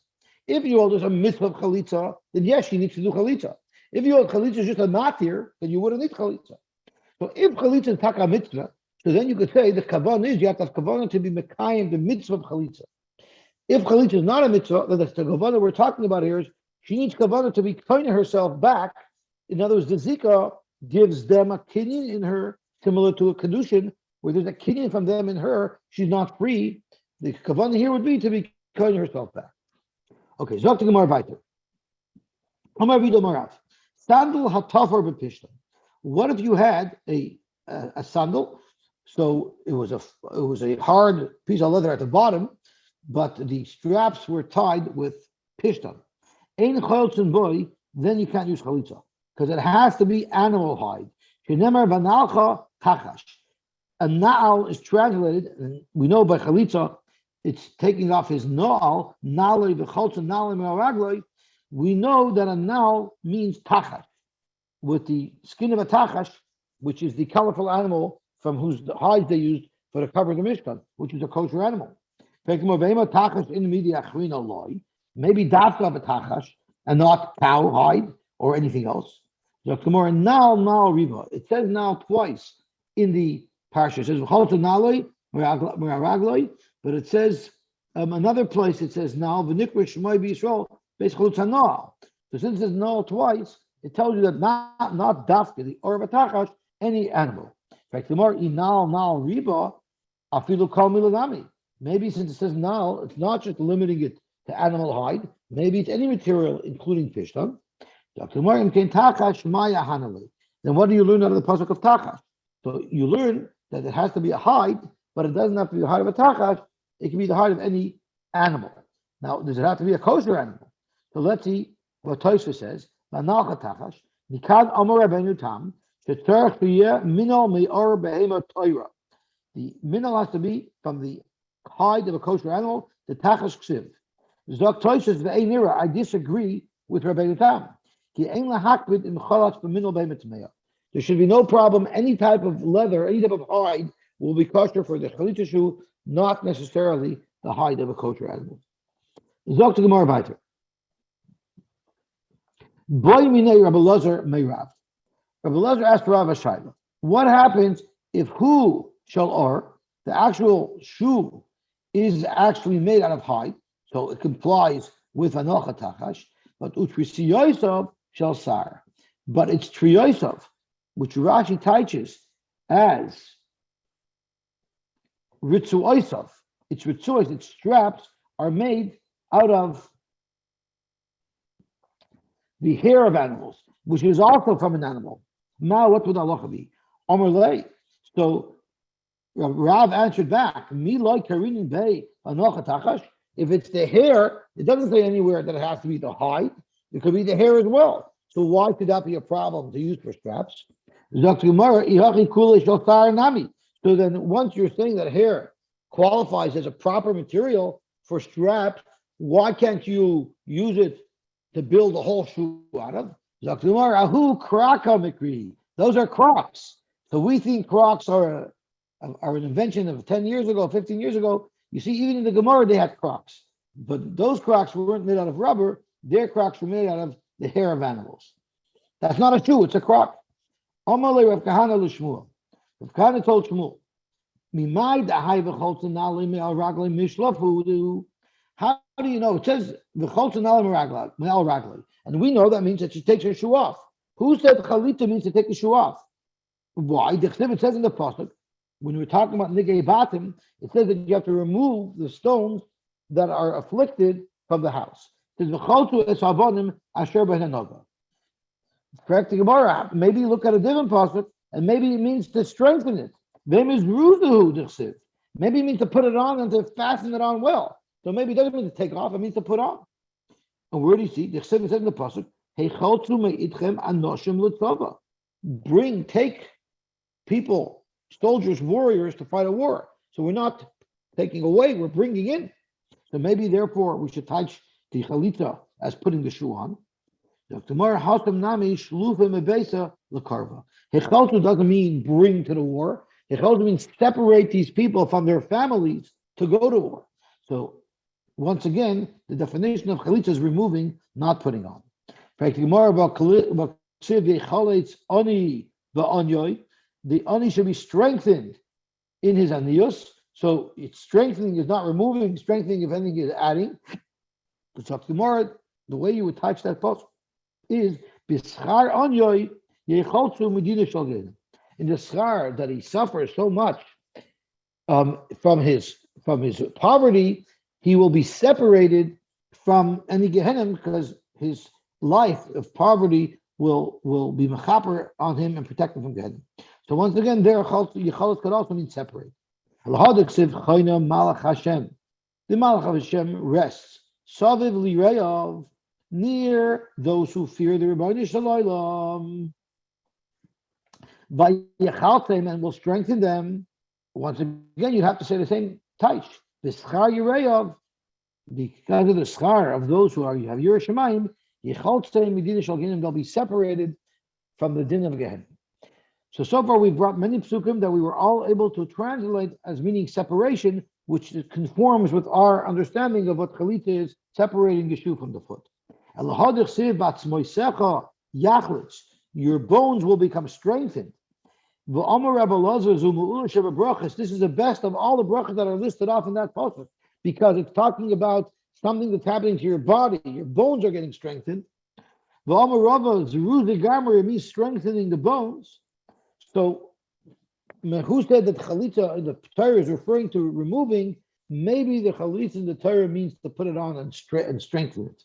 Speaker 1: If you hold there's a mitzvah of chalitza, then yes, she needs to do chalitza. If you hold chalitza is just a matir, then you wouldn't need chalitza. So if chalitza is taka mitzvah, so then you could say the kavanah is you have to have kavanah to be mekayim the mitzvah of chalitza. If chalitza is not a mitzvah, then the kavanah we're talking about here is she needs kavanah to be kind of herself back. In other words, the zika gives them a kinyan in her, similar to a kedushin, where there's a kinyan from them in her. She's not free. The kavanah here would be to be kind of herself back. Okay, Zok to Gemara weiter. Amar Vido Marav. Sandal hatafar b'pishtan. What if you had a sandal? So it was a hard piece of leather at the bottom, but the straps were tied with pishtan. Ein cholzin boy, then you can't use chalitza because it has to be animal hide. Shenemar banalcha tachash. A na'al is translated, and we know by chalitza it's taking off his na'al, na'alei v'cholzin na'alei me'aragloi. We know that a na'al means tachash, with the skin of a tachash, which is the colorful animal from whose hides they used for the cover of the Mishkan, which is a kosher animal. Maybe dafka of a tachash and not cow hide or anything else. So tomorrow now riba. It says now twice in the parsha. It says but it says another place. It says now v'nikra shmai b'Yisrael basically now. So since it says now twice, it tells you that not dafka the or of a tachash, any animal. In fact, the more now riba afilu kol milanami. Maybe since it says now, it's not just limiting it to animal hide. Maybe it's any material, including pishtan. Then what do you learn out of the pasuk of tachash? So you learn that it has to be a hide, but it doesn't have to be the hide of a tachash. It can be the hide of any animal. Now, does it have to be a kosher animal? So let's see what Tosfos says. The minol has to be from the hide of a kosher animal, the tachash ksiv. Zok Tosfos ve'einira. I disagree with Rabbeinu Tam. There should be no problem. Any type of leather, any type of hide will be kosher for the chalitza shoe, not necessarily the hide of a kosher animal. Zok to Gemara weiter. Boy minei Rabbi Lazar may Rav. Rabbi Lazar asked Rav a shayla. What happens if hu shall or the actual shoe is actually made out of hide, so it complies with anocha tachash, but utrisiyosav shall sar. But it's triyosav, which Rashi teaches as ritzuosav. Its ritzuos, its straps are made out of the hair of animals, which is also from an animal. Now, what would halacha be? Omer lei. So Rav answered back, Mi loy karinin bei anocha tachash. If it's the hair, it doesn't say anywhere that it has to be the hide. It could be the hair as well. So why could that be a problem to use for straps? So then once you're saying that hair qualifies as a proper material for straps, why can't you use it to build a whole shoe out of? Those are Crocs. So we think Crocs are an invention of 10 years ago, 15 years ago. You see, even in the Gemara, they had Crocs. But those Crocs weren't made out of rubber. Their Crocs were made out of the hair of animals. That's not a shoe, it's a Croc. Amalei Rav Kahana l'Shmuel. Rav Kahana told Shmuel, how do you know? It says and we know that means that she takes her shoe off. Who said chalita means to take the shoe off? Why? It says in the pasuk, when we're talking about nigei batim, it says that you have to remove the stones that are afflicted from the house. It says v'choltu es avonim asher b'hanova. Correct the Gemara. Maybe look at a different pasuk, and maybe it means to strengthen it. Maybe it means to put it on and to fasten it on well. So maybe it doesn't mean to take off, it means to put on. And where do you see? The Chsiv says in the pasuk, take people, soldiers, warriors to fight a war. So we're not taking away, we're bringing in. So maybe therefore we should touch the chalitza as putting the shoe on. Hechaltu doesn't mean bring to the war. Hechaltu means separate these people from their families to go to war. So once again, the definition of chalitza is removing, not putting on. The ani should be strengthened in his aniyos. So it's strengthening is not removing, strengthening if anything is adding. The way you would touch that post is bischar anyoy yecholzu medina shalgin. In the schar that he suffers so much from his poverty, he will be separated from any Gehenna because his life of poverty will be mechaper on him and protect him from Gehenna. So once again, there Yechalos could also mean separate. Malach Hashem. The Malach of Hashem rests Saviv Lireyav, near those who fear the Rebbeinu Shalom. Vayechaltem, and will strengthen them. Once again, you have to say the same touch. The schar Yireyav, because of the schar of those who have Yerushalayim, Yechaltem Medina Shalginim, they'll be separated from the din of Gehenna. So far we've brought many psukim that we were all able to translate as meaning separation, which conforms with our understanding of what chalitza is, separating the shoe from the foot. Your bones will become strengthened. This is the best of all the brachas that are listed off in that pasuk, because it's talking about something that's happening to your body. Your bones are getting strengthened. It means strengthening the bones. So, who said that chalitza in the Torah is referring to removing? Maybe the chalitza in the Torah means to put it on and strengthen it.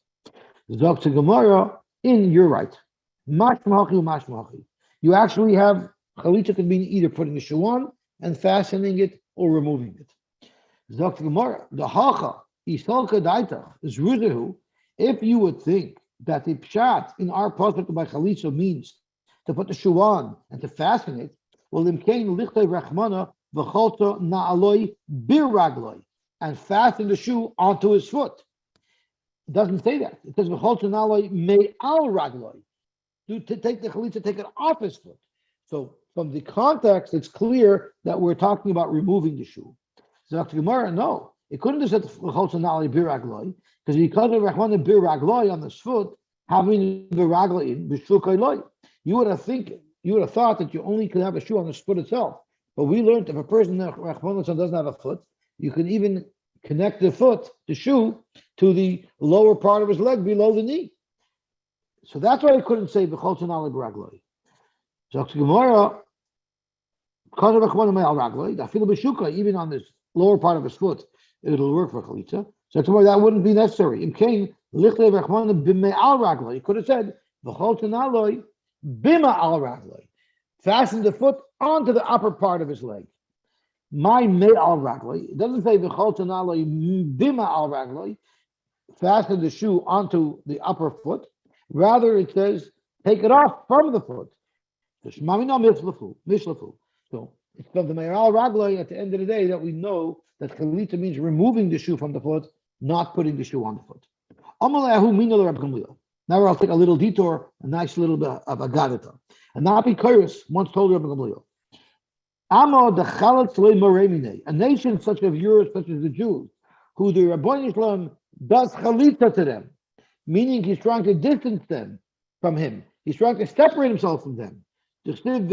Speaker 1: Zok to Gemara, you're right. Mashmachi. You actually have chalitza could mean either putting the shoe on and fastening it or removing it. Zok to Gemara, the hacha isolka daita is ruzehu. If you would think that the pshat in our pasuk by chalitza means to put the shoe on and to fasten it, well, imkain lichtei rachmana v'cholta na'aloi biragloi, and fasten the shoe onto his foot. It doesn't say that. It says v'cholta na'aloi me'al ragloi. To take the chalitza, take it off his foot. So from the context, it's clear that we're talking about removing the shoe. Dr. Gemara, no, it couldn't have said Cholzanali Biragloi, because of Rachmana Biragloi on the foot, having the ragla in Bishlukailoi. You would have thought that you only could have a shoe on the foot itself. But we learned if a person doesn't have a foot, you can even connect the shoe, to the lower part of his leg below the knee. So that's why I couldn't say B'cholzanali Biragloi. So Gemara, even on this lower part of his foot, it'll work for chalitza. So tomorrow that wouldn't be necessary. You could have said fasten the foot onto the upper part of his leg. My me'al ragloi. It doesn't say bima al ragloi. Fasten the shoe onto the upper foot. Rather, it says take it off from the foot. So it's from the me'al ragloi at the end of the day that we know that chalitza means removing the shoe from the foot, not putting the shoe on the foot. Now I'll take a little detour, a nice little bit of a gadita. And Napi Kairos once told Rabbi Gamliel, a nation such as yours, such as the Jews, who the Rabbi Islam does chalitza to them, meaning he's trying to distance them from him. He's trying to separate himself from them. So Hashem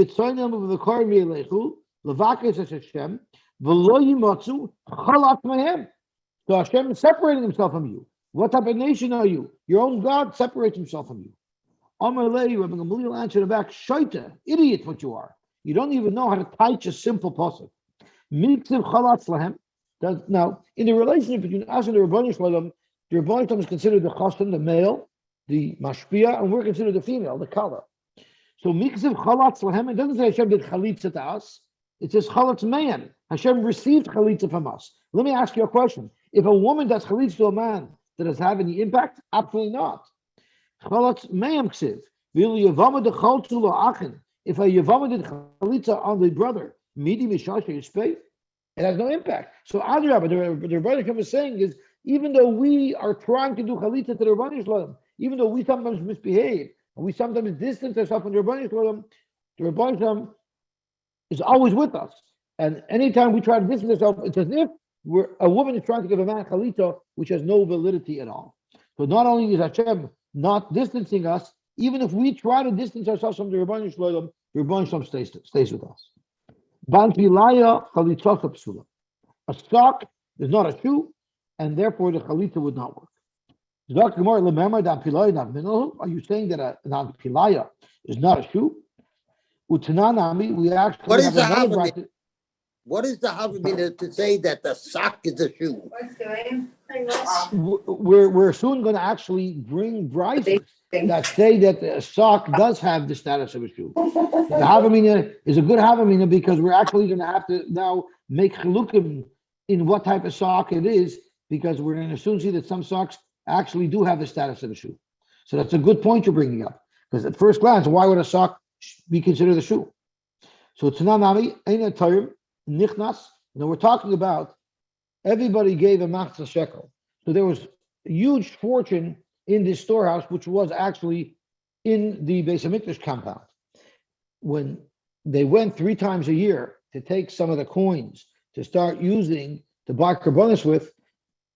Speaker 1: is separating himself from you. What type of nation are you? Your own God separates himself from you. Amalei, Rabbi Gamliel answered back, Shaita, idiot what you are. You don't even know how to teach a simple pasuk. Now, in the relationship between us and the Rebbeinu Shalom, the Rebbeinu Shalom is considered the chassan, the male, the mashpia, and we're considered the female, the kala. So mikziv chalatz lahem, it doesn't say Hashem did chalitza to us. It says chalatz man. Hashem received chalitza from us. Let me ask you a question. If a woman does chalitza to a man, does it have any impact? Absolutely not. Chalatz mayam ksiv. If a Yevama did chalitza on the brother, midi mishashe yispei, it has no impact. So Adrabah, the Rebbeinu is saying is, even though we are trying to do chalitza to the Rebbeinu Shalom, even though we sometimes misbehave, and we sometimes distance ourselves from the Rebbeinu Shalom, the Rebbeinu Shalom is always with us. And anytime we try to distance ourselves, it's as if a woman is trying to give a man chalitza, which has no validity at all. So not only is Hashem not distancing us, even if we try to distance ourselves from the Rebbeinu Shalom stays with us. A sock is not a shoe, and therefore the chalitza would not work. Are you saying that a pilaya is not a shoe? We actually
Speaker 2: What is
Speaker 1: have
Speaker 2: the
Speaker 1: another
Speaker 2: Havamina?
Speaker 1: bracket.
Speaker 2: What is the Havamina to say that the sock is a shoe?
Speaker 1: We're soon going to actually bring brises that say that a sock does have the status of a shoe. The Havamina is a good Havamina because we're actually going to have to now make chilukim in what type of sock it is, because we're going to soon see that some socks actually do have the status of a shoe. So that's a good point you're bringing up, because at first glance, why would a sock be considered a shoe? So Tananami, Eina Tarim, Nichnas, we're talking about everybody gave a machzah shekel. So there was a huge fortune in this storehouse, which was actually in the Beis HaMikdash compound. When they went 3 times a year to take some of the coins to start using to buy karbonos with,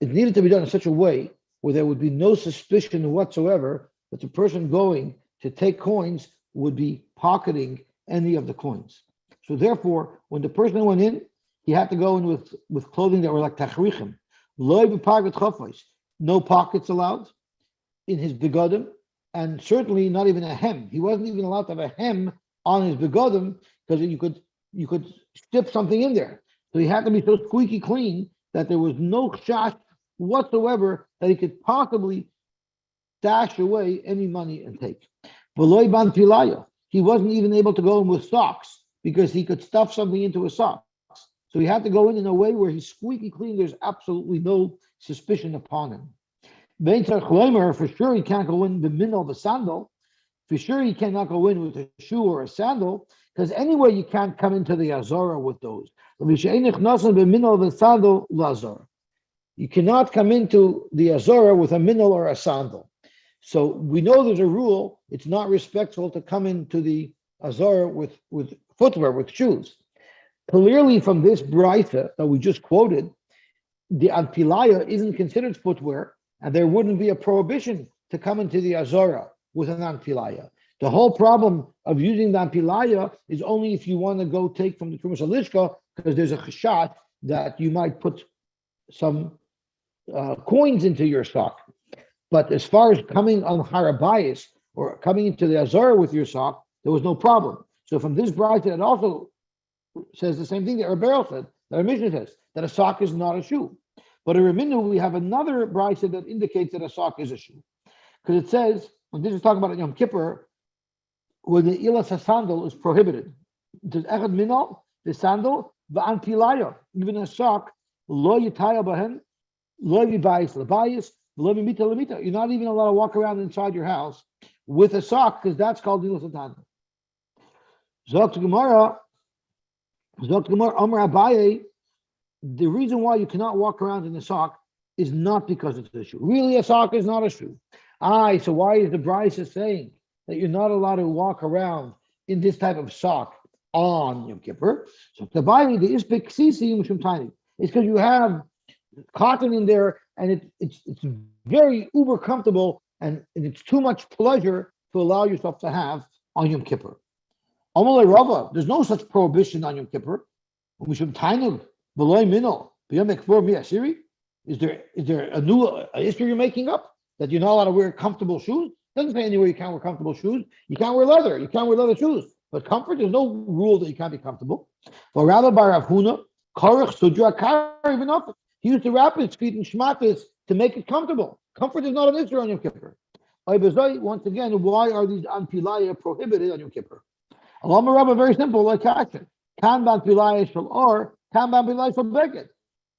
Speaker 1: it needed to be done in such a way where there would be no suspicion whatsoever that the person going to take coins would be pocketing any of the coins. So therefore, when the person went in, he had to go in with clothing that were like tachrichim. No pockets allowed in his begodim, and certainly not even a hem. He wasn't even allowed to have a hem on his begodim, because you could stip something in there. So he had to be so squeaky clean that there was no shash whatsoever that he could possibly stash away any money and take. He wasn't even able to go in with socks because he could stuff something into his socks. So he had to go in a way where he's squeaky clean. There's absolutely no suspicion upon him. For sure he can't go in the middle of a sandal. For sure he cannot go in with a shoe or a sandal, because anyway you can't come into the Azara with those. You cannot come into the Azara with a minol or a sandal. So we know there's a rule, it's not respectful to come into the azor with footwear, with shoes. Clearly, from this brisa that we just quoted, the anpilaya isn't considered footwear, and there wouldn't be a prohibition to come into the azora with an anpilaya. The whole problem of using the anpilaya is only if you want to go take from the Trumas Alishka, because there's a chashat that you might put some coins into your sock. But as far as coming on Harabayas or coming into the Azara with your sock, there was no problem. So from this bride, it also says the same thing that Rebbeinu said, that our Mishnah says, that a sock is not a shoe. But in Raminu, we have another bride that indicates that a sock is a shoe. Because it says, when this is talking about Yom Kippur, when the ilas sandal is prohibited. It says, Echad minal, the sandal, va'an pilaya, even a sock, lo yitaya bahen, lo yibayis labayis, lo yimita lamita. You're not even allowed to walk around inside your house with a sock, because that's called ilas sandal. Zok Gemara, Amar Abaye, the reason why you cannot walk around in a sock is not because it's a shoe. Really, a sock is not a shoe. So why is the Brisa saying that you're not allowed to walk around in this type of sock on Yom Kippur? So the Bible, the Ispik Sisi Mushum Tiny. It's because you have cotton in there, and it's very uber comfortable, and it's too much pleasure to allow yourself to have on Yom Kippur. Amalei Rava, there's no such prohibition on Yom Kippur. Mushum Tiny, Beloy Mino, B'Yom Kippur Mi'asiri. Is there a new history you're making up that you're not allowed to wear comfortable shoes? It doesn't say anywhere you can't wear comfortable shoes. You can't wear leather. You can't wear leather shoes. But comfort, there's no rule that you can't be comfortable. But rather by Rav Huna, Korach Sudra Kar, he used to wrap his feet in shmatis to make it comfortable. Comfort is not an issue on Yom Kippur. Once again, why are these anpilaya prohibited on Yom Kippur? Alama Rabba, very simple, like action. Kan ban pilaya shel or, kan ban pilaya shel beged.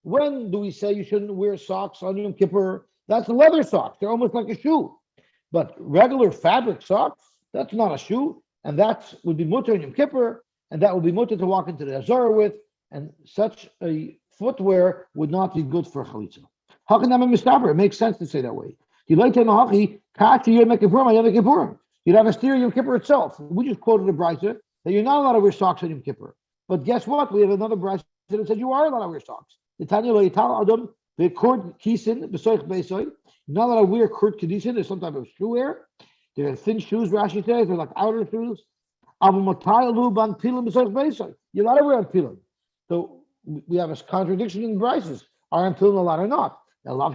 Speaker 1: When do we say you shouldn't wear socks on Yom Kippur? That's leather socks. They're almost like a shoe. But regular fabric socks, that's not a shoe. And that would be mutter in Yom Kippur, and that would be mutter to walk into the Azara with, and such a footwear would not be good for chalitza. How can that be mistaber? It makes sense to say that way. You'd have a steer Yom Kippur itself. We just quoted a brisa that you're not allowed to wear socks on Yom Kippur. But guess what? We have another brisa that says you are allowed to wear socks. The Tanya lo yital adam ve'kord kisin b'soich beisoy. You're not allowed to wear kord kisin. There's some type of shoe wear. They're thin shoes. Rashi says they're like outer shoes. You're allowed to wear pilim. So we have a contradiction in the brises. Are pilim allowed or not? Or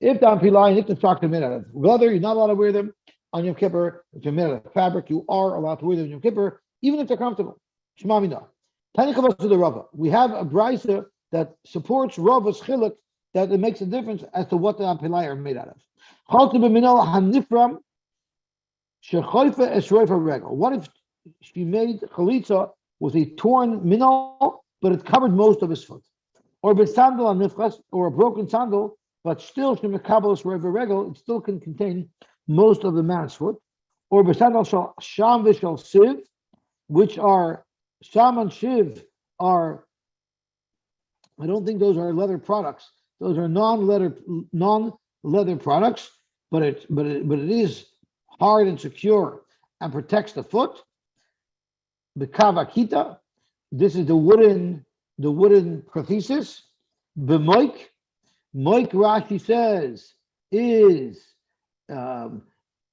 Speaker 1: if the anpilai, if the socks are made out of leather, you're not allowed to wear them on Yom Kippur. If they're made out of fabric, you are allowed to wear them on Yom Kippur, even if they're comfortable. Shema mina. To the Rava. We have a brisa that supports Rava's chiluk, that it makes a difference as to what the anpilai are made out of. What if she made chalitza with a torn minol, but it covered most of his foot? Or besandal anifchas, or a broken sandal, but still shemekabelos regel, it still can contain most of the man's foot. Or besandal sham v'shal siv, which are sham and shiv are, I don't think those are leather products. Those are non-leather products, but it is hard and secure and protects the foot. The kavakita, this is the wooden prothesis. The moik Rashi says is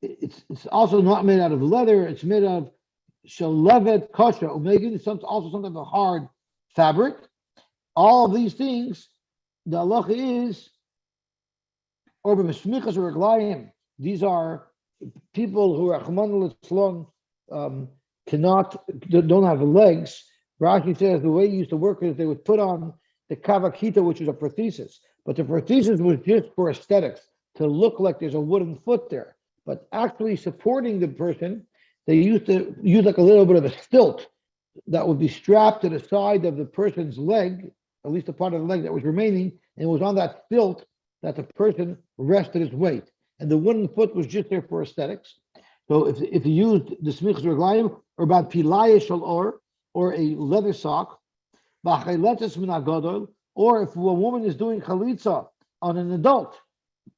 Speaker 1: it's also not made out of leather. It's made of shalevet kosher omega. It's also some type of hard fabric. All of these things, the halacha is or b'meshmichas or reglayim. These are people who are chman l'tzlon, don't have legs. Rashi says the way he used to work is they would put on the kavakita, which is a prothesis, but the prothesis was just for aesthetics, to look like there's a wooden foot there. But actually supporting the person, they used to use like a little bit of a stilt that would be strapped to the side of the person's leg, at least the part of the leg that was remaining, and it was on that stilt that the person rested his weight. And the wooden foot was just there for aesthetics. So if you used the smichas reglayim or about pilaya shel or a leather sock, or if a woman is doing chalitza on an adult,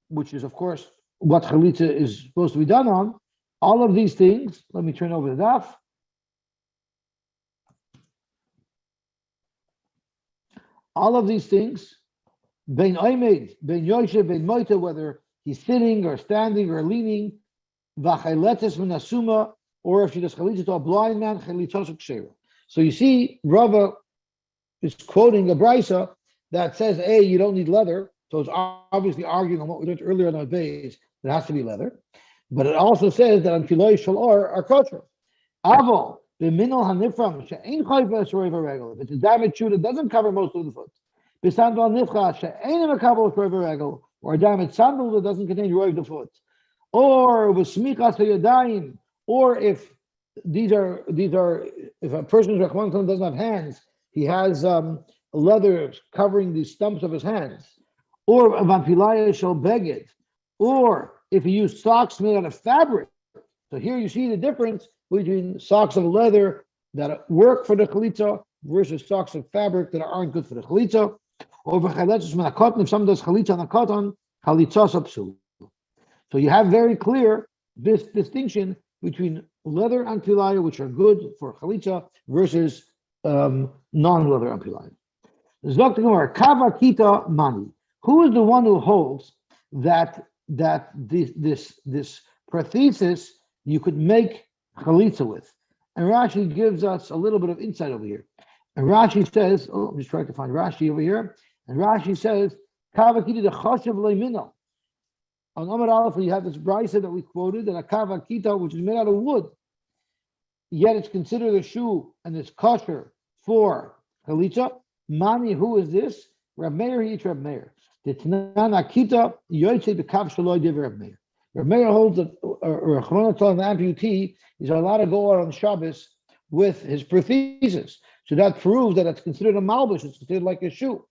Speaker 1: which is of course what chalitza is supposed to be done on, All of these things, let me turn over the daf. All of these things, bein oimed, bein yoshev, bein moita, whether he's sitting or standing or leaning, v'chayletes min asuma, or if she does chalitza to a blind man, chalitzos kshera. So you see, Rava is quoting a brisa that says, "Hey, you don't need leather." So it's obviously arguing on what we learned earlier on our base. It has to be leather, but it also says that on filoi shalor are kosher. Avo b'minol hanifram she'ein chayva shorei v'regel. If it's a diamond shoe that doesn't cover most of the foot, b'sandal nifcha she'ein mekabel shorei v'regel, or a diamond sandal that doesn't contain roi the foot, or b'smichas hayadayim, or if these are if a person's rachman doesn't have hands, he has leather covering the stumps of his hands, or vampilaya shall beged, or if he used socks made out of fabric. So here you see the difference between socks of leather that work for the chalitza versus socks of fabric that aren't good for the chalitza. Or if someone does chalitza on a cotton, chalitza sapsul. So you have very clear this distinction between leather and pilaya, which are good for chalitza, versus non-leather and pilaya. Zok Gemara, Kava Kita Mani. Who is the one who holds that this prothesis you could make chalitza with? And Rashi gives us a little bit of insight over here. And Rashi says, I'm just trying to find Rashi over here. And Rashi says, Kava Kita the choshev leimino. On Amar Aleph, you have this brisa that we quoted, that a Kava Kita, which is made out of wood, yet it's considered a shoe and it's kosher for chalitza. Mani, who is this? Rab Meir, he eats Rab Meir. The Tanana Kita, Yosy the Kav Shaloi Div Rab Meir. Rab Meir holds that an amputee is allowed to go out on Shabbos with his prothesis. So that proves that it's considered a malbush, it's considered like a shoe.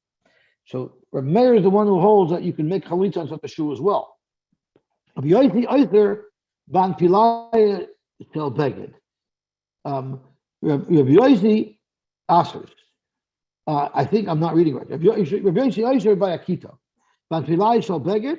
Speaker 1: So Rab Meir is the one who holds that you can make chalitza on such a shoe as well. Rab Yosy Oither Ban Pilai Tel Beged. Rab Yosy Asers. I think I'm not reading right. Rabbi Yossi Oisher by Akita. Anpilai shall beged.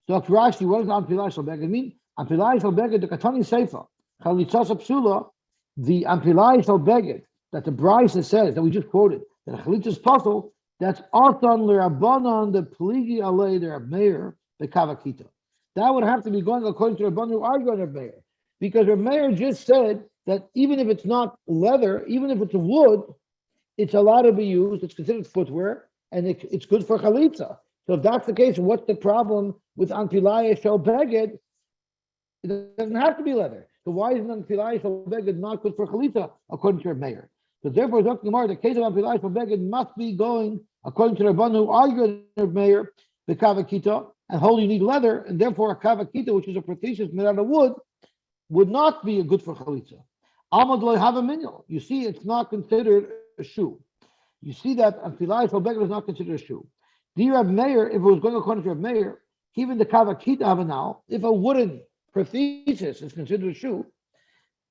Speaker 1: So Rashi, what does Anpilai shall beged mean? Anpilai shall beged, the Katani Seifa, Chalitzas Psula, the Anpilai shall beged, that the Brisa says, that we just quoted, that a Chalitzas Puzzle, that's Atan L'Rabbanan, the Pligi Alei, the Rab Meir, the Kavakita. That would have to be going according to Rabbanan who argue on Rab Meir. Because Rab Meir just said that even if it's not leather, even if it's wood, it's allowed to be used, it's considered footwear, and it's good for chalitza. So if that's the case, what's the problem with Anpilaya Shel Beged? It doesn't have to be leather. So why isn't Anpilaya Shel Beged not good for chalitza, according to Reb Meir? So therefore, Dr. Gemara, the case of Anpilaya Shel Beged must be going, according to Rabban who argued Reb Meir, the Kavakita, and hold you need leather, and therefore a Kavakita, which is a prothesis made out of wood, would not be good for chalitza. Amad lo have a minyan. You see, it's not considered a shoe. You see that Anpilai Shel Beged is not considered a shoe. The Reb Meir, if it was going according to Reb Meir, even the Kavakita have now, if a wooden prothesis is considered a shoe,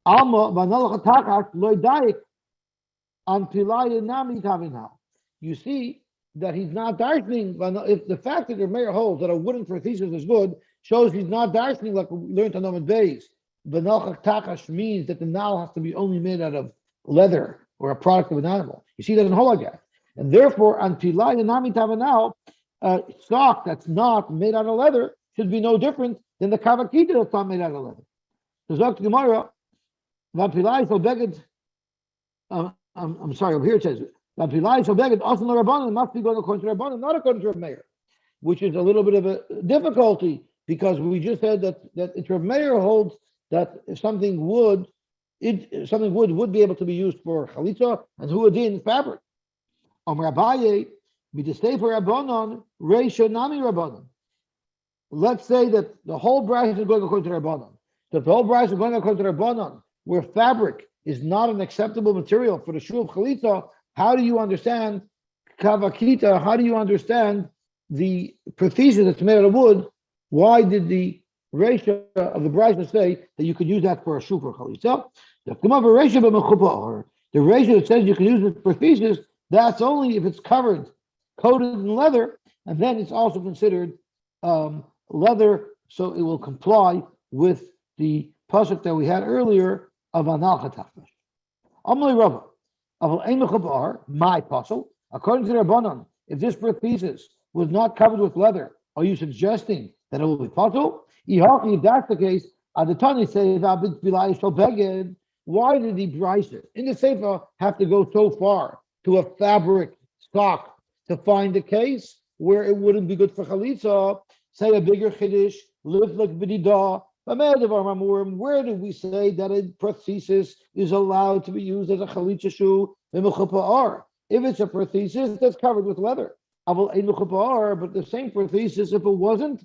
Speaker 1: Alma Vanalach Takach Lo Daik Anpilai Nami Kavin. You see that he's not darshaning. If the fact that Reb Meir holds that a wooden prothesis is good shows he's not darshaning like we learned on Amud Beis. Vanalach Takash means that the nail has to be only made out of leather or a product of an animal. You see, it doesn't hold like that. And therefore, on Pilai and Nami Tavanao, stock that's not made out of leather should be no different than the Kavakita that's not made out of leather. So Zok Gemara, Vampilai Shel Beged, I'm sorry, over here it says, Vampilai Shel Beged, Asan Rabbanan, must be going according to Rabbanan, not according to Reb Meir, which is a little bit of a difficulty, because we just said that if Reb Meir holds that if something would be able to be used for chalitza and huadin fabric. Rabaye, midestay for Rabbanon, reisha nami Rabbanon. Let's say that the whole brayso is going according to Rabbanon. So if the whole brayso is going according to Rabbanon, where fabric is not an acceptable material for the shul of chalitza, how do you understand kavakita? How do you understand the prothesis that's made out of wood? Why did the ratio of the brayso say that you could use that for a shul for chalitza? The ratio that says you can use it for prothesis, that's only if it's covered, coated in leather, and then it's also considered leather, so it will comply with the pasuk that we had earlier of Anal Chatachmash. Amalei Rava, Aval Ein Mechubar, my puzzle. According to the Rabbanon, if this prosthesis was not covered with leather, are you suggesting that it will be puzzle? If that's the case, Adatani says, why did he price it? In the Sefer, have to go so far to a fabric stock to find a case where it wouldn't be good for chalitza? Say a bigger chiddush, live like b'didah. Where do we say that a prosthesis is allowed to be used as a chalitza shoe? If it's a prosthesis that's covered with leather, but the same prosthesis, if it wasn't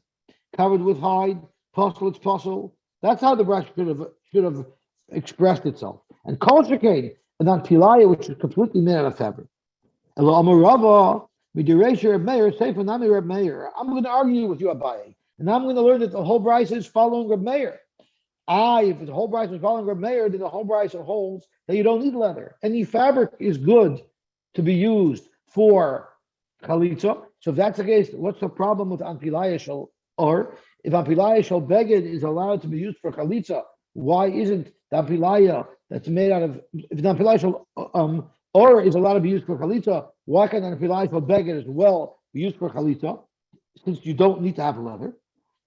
Speaker 1: covered with hide, it's puzzle. That's how the brush should have expressed itself. And kol shekain, and on pilaya, which is completely made out of fabric. I'm going to argue with you, Abaye, and I'm going to learn that the whole Bryce is following Reb Meir. If the whole Bryce is following Reb Meir, then the whole Bryce holds that you don't need leather. Any fabric is good to be used for chalitza. So if that's the case, what's the problem with Anpilaya Shal? Or if Anpilaya Shal Beged is allowed to be used for chalitza, why isn't the Anpilaya that's made out of, if the Anpilaya Shal or is allowed to be used for chalitza, why can't Anpilaya Shal Beged as well be used for chalitza, since you don't need to have leather?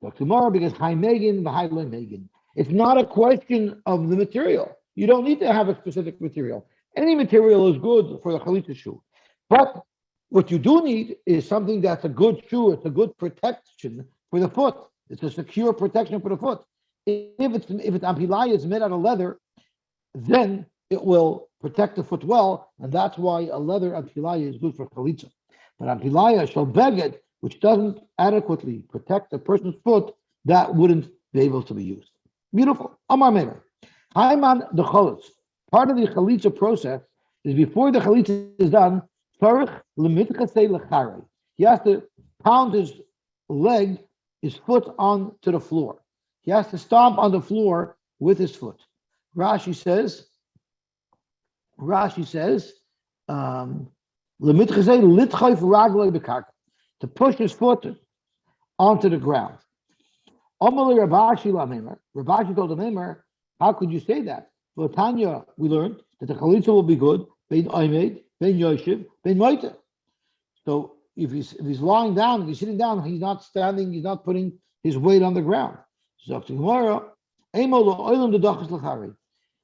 Speaker 1: So tomorrow, because High Megan, the High Low Megan. It's not a question of the material. You don't need to have a specific material. Any material is good for the chalitza shoe. But what you do need is something that's a good shoe. It's a good protection for the foot. It's a secure protection for the foot. If it's ampilaya is made out of leather, then it will protect the foot well, and that's why a leather ampilaya is good for chalitza. But ampilaya shall beged, which doesn't adequately protect the person's foot, that wouldn't be able to be used. Beautiful. Amar Meir. Haiman the cholitz. Part of the chalitza process is before the chalitza is done, he has to pound his leg, his foot onto the floor. He has to stomp on the floor with his foot. Rashi says, to push his foot onto the ground. Rabashi told the Meimer, how could you say that? Well, Tanya, we learned that the chalitza will be good, bein oimed, bein yoshiv, bein moite. So if he's lying down, if he's sitting down, he's not standing, he's not putting his weight on the ground. So tomorrow, the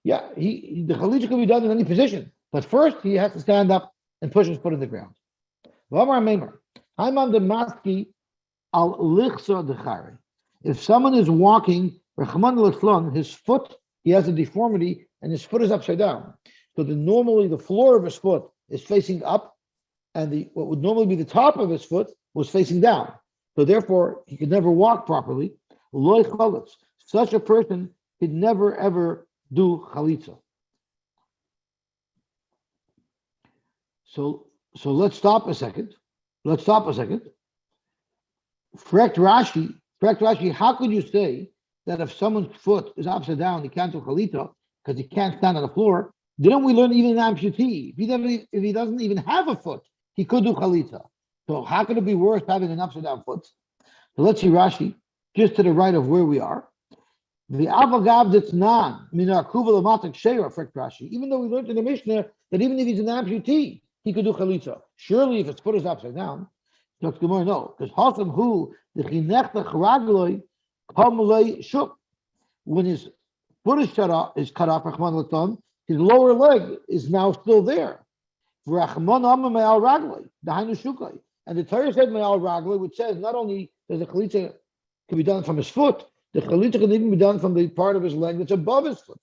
Speaker 1: chalitza can be done in any position, but first he has to stand up and push his foot in the ground. If someone is walking, his foot, he has a deformity, and his foot is upside down. So normally the floor of his foot is facing up, and what would normally be the top of his foot was facing down. So therefore, he could never walk properly. Such a person could never ever do chalitza. So let's stop a second. Correct Rashi, how could you say that if someone's foot is upside down, he can't do chalitza because he can't stand on the floor? Didn't we learn even an amputee? If he doesn't even have a foot, he could do chalitza. So how could it be worse having an upside down foot? So let's see Rashi, just to the right of where we are. The avagav ditznan minar kuval amatik sheira, correct Rashi. Even though we learned in the Mishnah that even if he's an amputee, he could do chalitza. Surely, if his foot is upside down, no, because Hasam who the chinechtach ragloi kamlei shuk. When his foot is cut off, Rachman Latam, his lower leg is now still there. Rachman Amma Me'al Ragloi, the Hainu Shukai. And the Torah said Me'al Ragloi, which says not only does the chalitza can be done from his foot, the chalitza can even be done from the part of his leg that's above his foot.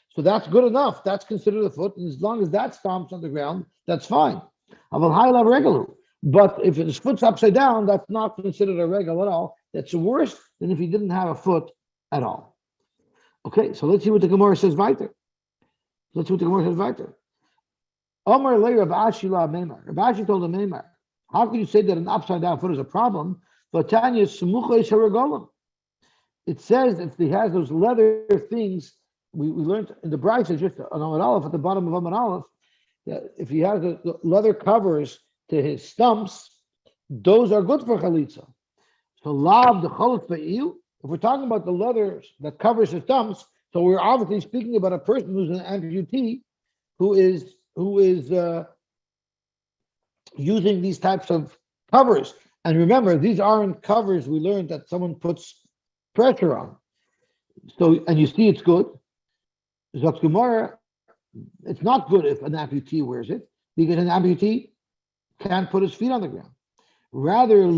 Speaker 1: So that's good enough. That's considered a foot, and as long as that stomps on the ground, that's fine. But if his foot's upside down, that's not considered a regal at all. That's worse than if he didn't have a foot at all. Okay, so let's see what the Gemara says weiter. Omar le Rav Ashi la Meimar. Rav Ashi told the Meimar, how can you say that an upside down foot is a problem? But Tanya Smucha Sharagolam. It says if he has those leather things, we learned in the Brisa just on Amar Aleph at the bottom of Amar Aleph, that if he has the leather covers to his stumps, those are good for chalitza. So lav the cholot be'iu. If we're talking about the leather that covers his stumps, So we're obviously speaking about a person who's an amputee who is using these types of covers. And remember, these aren't covers we learned that someone puts pressure on. So, and you see it's good. Zok Gemara, it's not good if an amputee wears it, because an amputee can't put his feet on the ground. Rather, a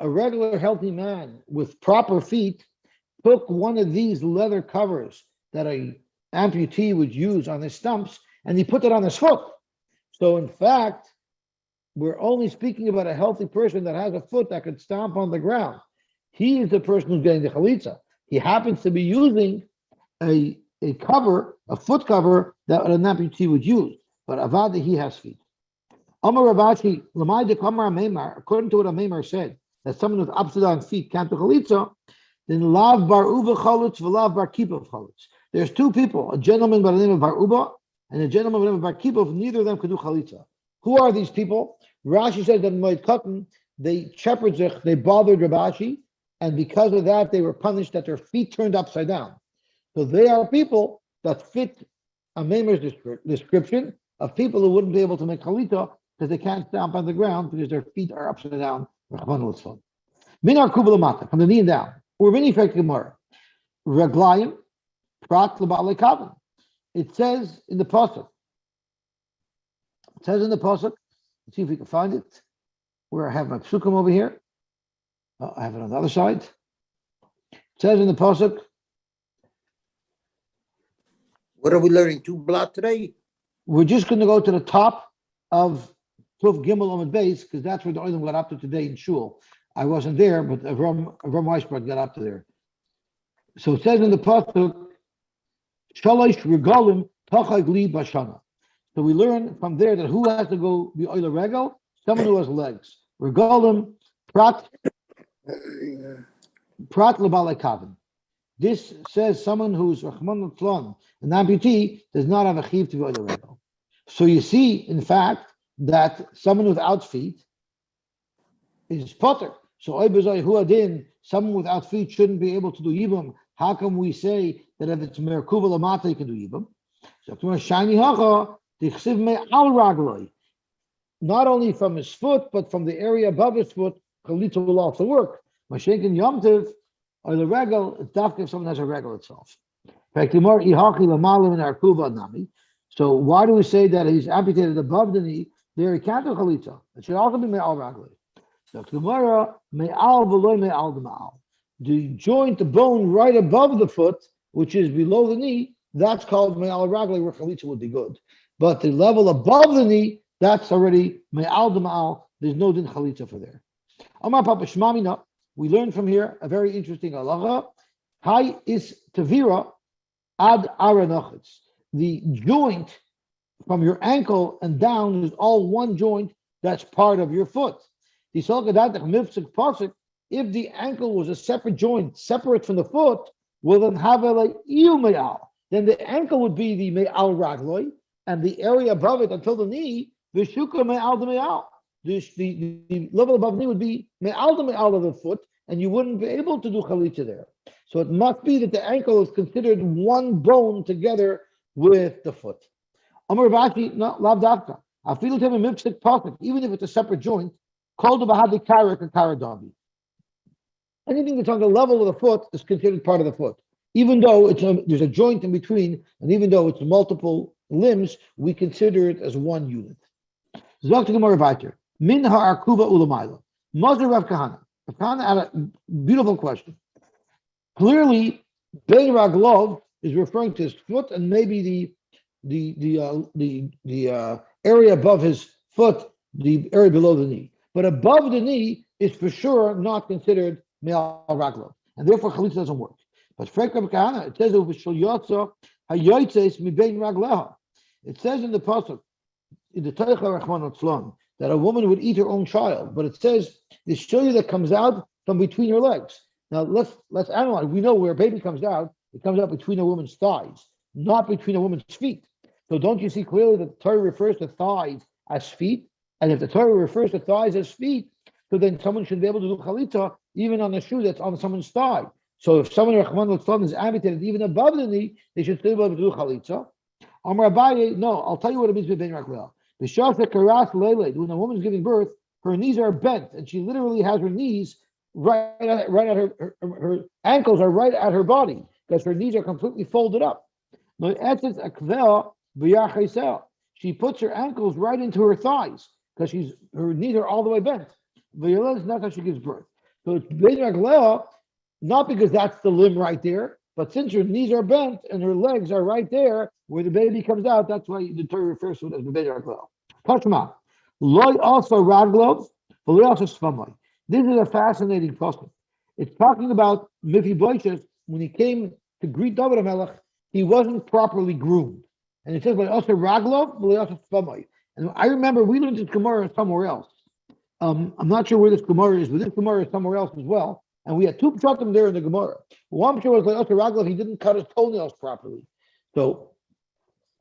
Speaker 1: regular healthy man with proper feet took one of these leather covers that a amputee would use on his stumps, and he put it on his foot. So in fact, we're only speaking about a healthy person that has a foot that could stomp on the ground. He is the person who's getting the chalitza. He happens to be using a cover, a foot cover that an amputee would use. But Avada, he has feet. Amar Ravashi, according to what a Maimar said, that someone with upside down feet can't do chalitza, then lav bar uva chalutz v'lav bar kippah chalutz. There's two people, a gentleman by the name of bar uba and a gentleman by the name of bar kippah. Neither of them could do chalitza. Who are these people? Rashi says that in Moed Katan, they bothered Rabashi, and because of that, they were punished that their feet turned upside down. So they are people that fit a Maimer's description of people who wouldn't be able to make chalitza because they can't stomp on the ground because their feet are upside down. Minar kubalamata, from the knee down. Or many fact Gemara. Raglayim, prat l'ba'alei kavan. It says in the pasuk. Let's see if we can find it. Where I have my psukim over here. Oh, I have it on the other side. It says in the pasuk.
Speaker 2: What are we learning? 2 blot today?
Speaker 1: We're just going to go to the top of Tuf Gimel Omid Beis because that's where the Olam got up to today in Shul. I wasn't there, but Avram Weisbrot got up to there. So it says in the pasuk, Shalosh Regalim Tachag Li Bashana. So we learn from there that who has to go be Oila Regal? Someone who has legs. Regalim Prat Lebale Kavim. This says someone who's Rahman Tlon, an amputee, does not have a chiv to be Oila Regal. So you see, in fact, that someone without feet is potter. So someone without feet shouldn't be able to do yibum. How can we say that if it's merkuva lamata you can do yibum? So shiny hacha tichsiv me al ragloi. Not only from his foot, but from the area above his foot, chalitza will also work. Mashenkin yomtiv or the regal, it's dafka if someone has a regal itself. So why do we say that he's amputated above the knee? There he can't do chalitza. It should also be me'al ragloi. So tomorrow, me'al v'loy me'al d'ma'al. The joint, the bone right above the foot, which is below the knee, that's called me'al ragloi, where chalitza would be good. But the level above the knee, that's already me'al d'ma'al. There's no din chalitza for there. Amar Papa Shmamina, we learn from here a very interesting halacha. Hai is tavira ad aranachitz. The joint from your ankle and down is all one joint that's part of your foot. If the ankle was a separate joint, separate from the foot, well then have a like me'al. Then the ankle would be the me'al ragloi, and the area above it until the knee, the shuka me'al the me'al. The level above the knee would be me'al the me'al of the foot, and you wouldn't be able to do chalitza there. So it must be that the ankle is considered one bone together with the foot. Amar Baki, no, lav davka. I feel to have a mipsik pocket, even if it's a separate joint, called the bahadi karak or karadami. Anything that's on the level of the foot is considered part of the foot. Even though there's a joint in between, and even though it's multiple limbs, we consider it as one unit. Zok to Gemara Vayter. Min ha'arkuva ulamayla. Mazar Rav Kahana. Rav Kahana had a beautiful question. Clearly, Ben Raglov is referring to his foot and maybe the area above his foot, the area below the knee. But above the knee is for sure not considered me'al raglov, and therefore chalitza doesn't work. But Frek Rav Kahana, it says it says in the pasuk in the Teicha Rachman Tzlon that a woman would eat her own child, but it says the shoyu that comes out from between her legs. Now let's analyze. We know where a baby comes out; it comes out between a woman's thighs, not between a woman's feet. So don't you see clearly that the Torah refers to thighs as feet? And if the Torah refers to thighs as feet, so then someone should be able to do chalitza even on a shoe that's on someone's thigh. So if someone is amputated even above the knee, they should still be able to do chalitza. Amar Abaye, no, I'll tell you what it means with ben raglel. The shasha karas leiled, when a woman's giving birth, her knees are bent, and she literally has her knees right at her ankles are right at her body because her knees are completely folded up. She puts her ankles right into her thighs because her knees are all the way bent. That's how she gives birth. So it's ben raglel, not because that's the limb right there, but since her knees are bent and her legs are right there where the baby comes out, that's why the Torah refers to it as the ben raglel. Tashma, loy also raglov, but loy also svamoy. This is a fascinating process. It's talking about Mephibosheth when he came to greet David HaMelech, he wasn't properly groomed. And it says, but also raglov, but loy also svamoy. And I remember we learned this Gemara somewhere else. I'm not sure where this Gemara is, but this Gemara is somewhere else as well. And we had two pshatim there in the Gemara. One pshat was like, okay, raglov, he didn't cut his toenails properly. So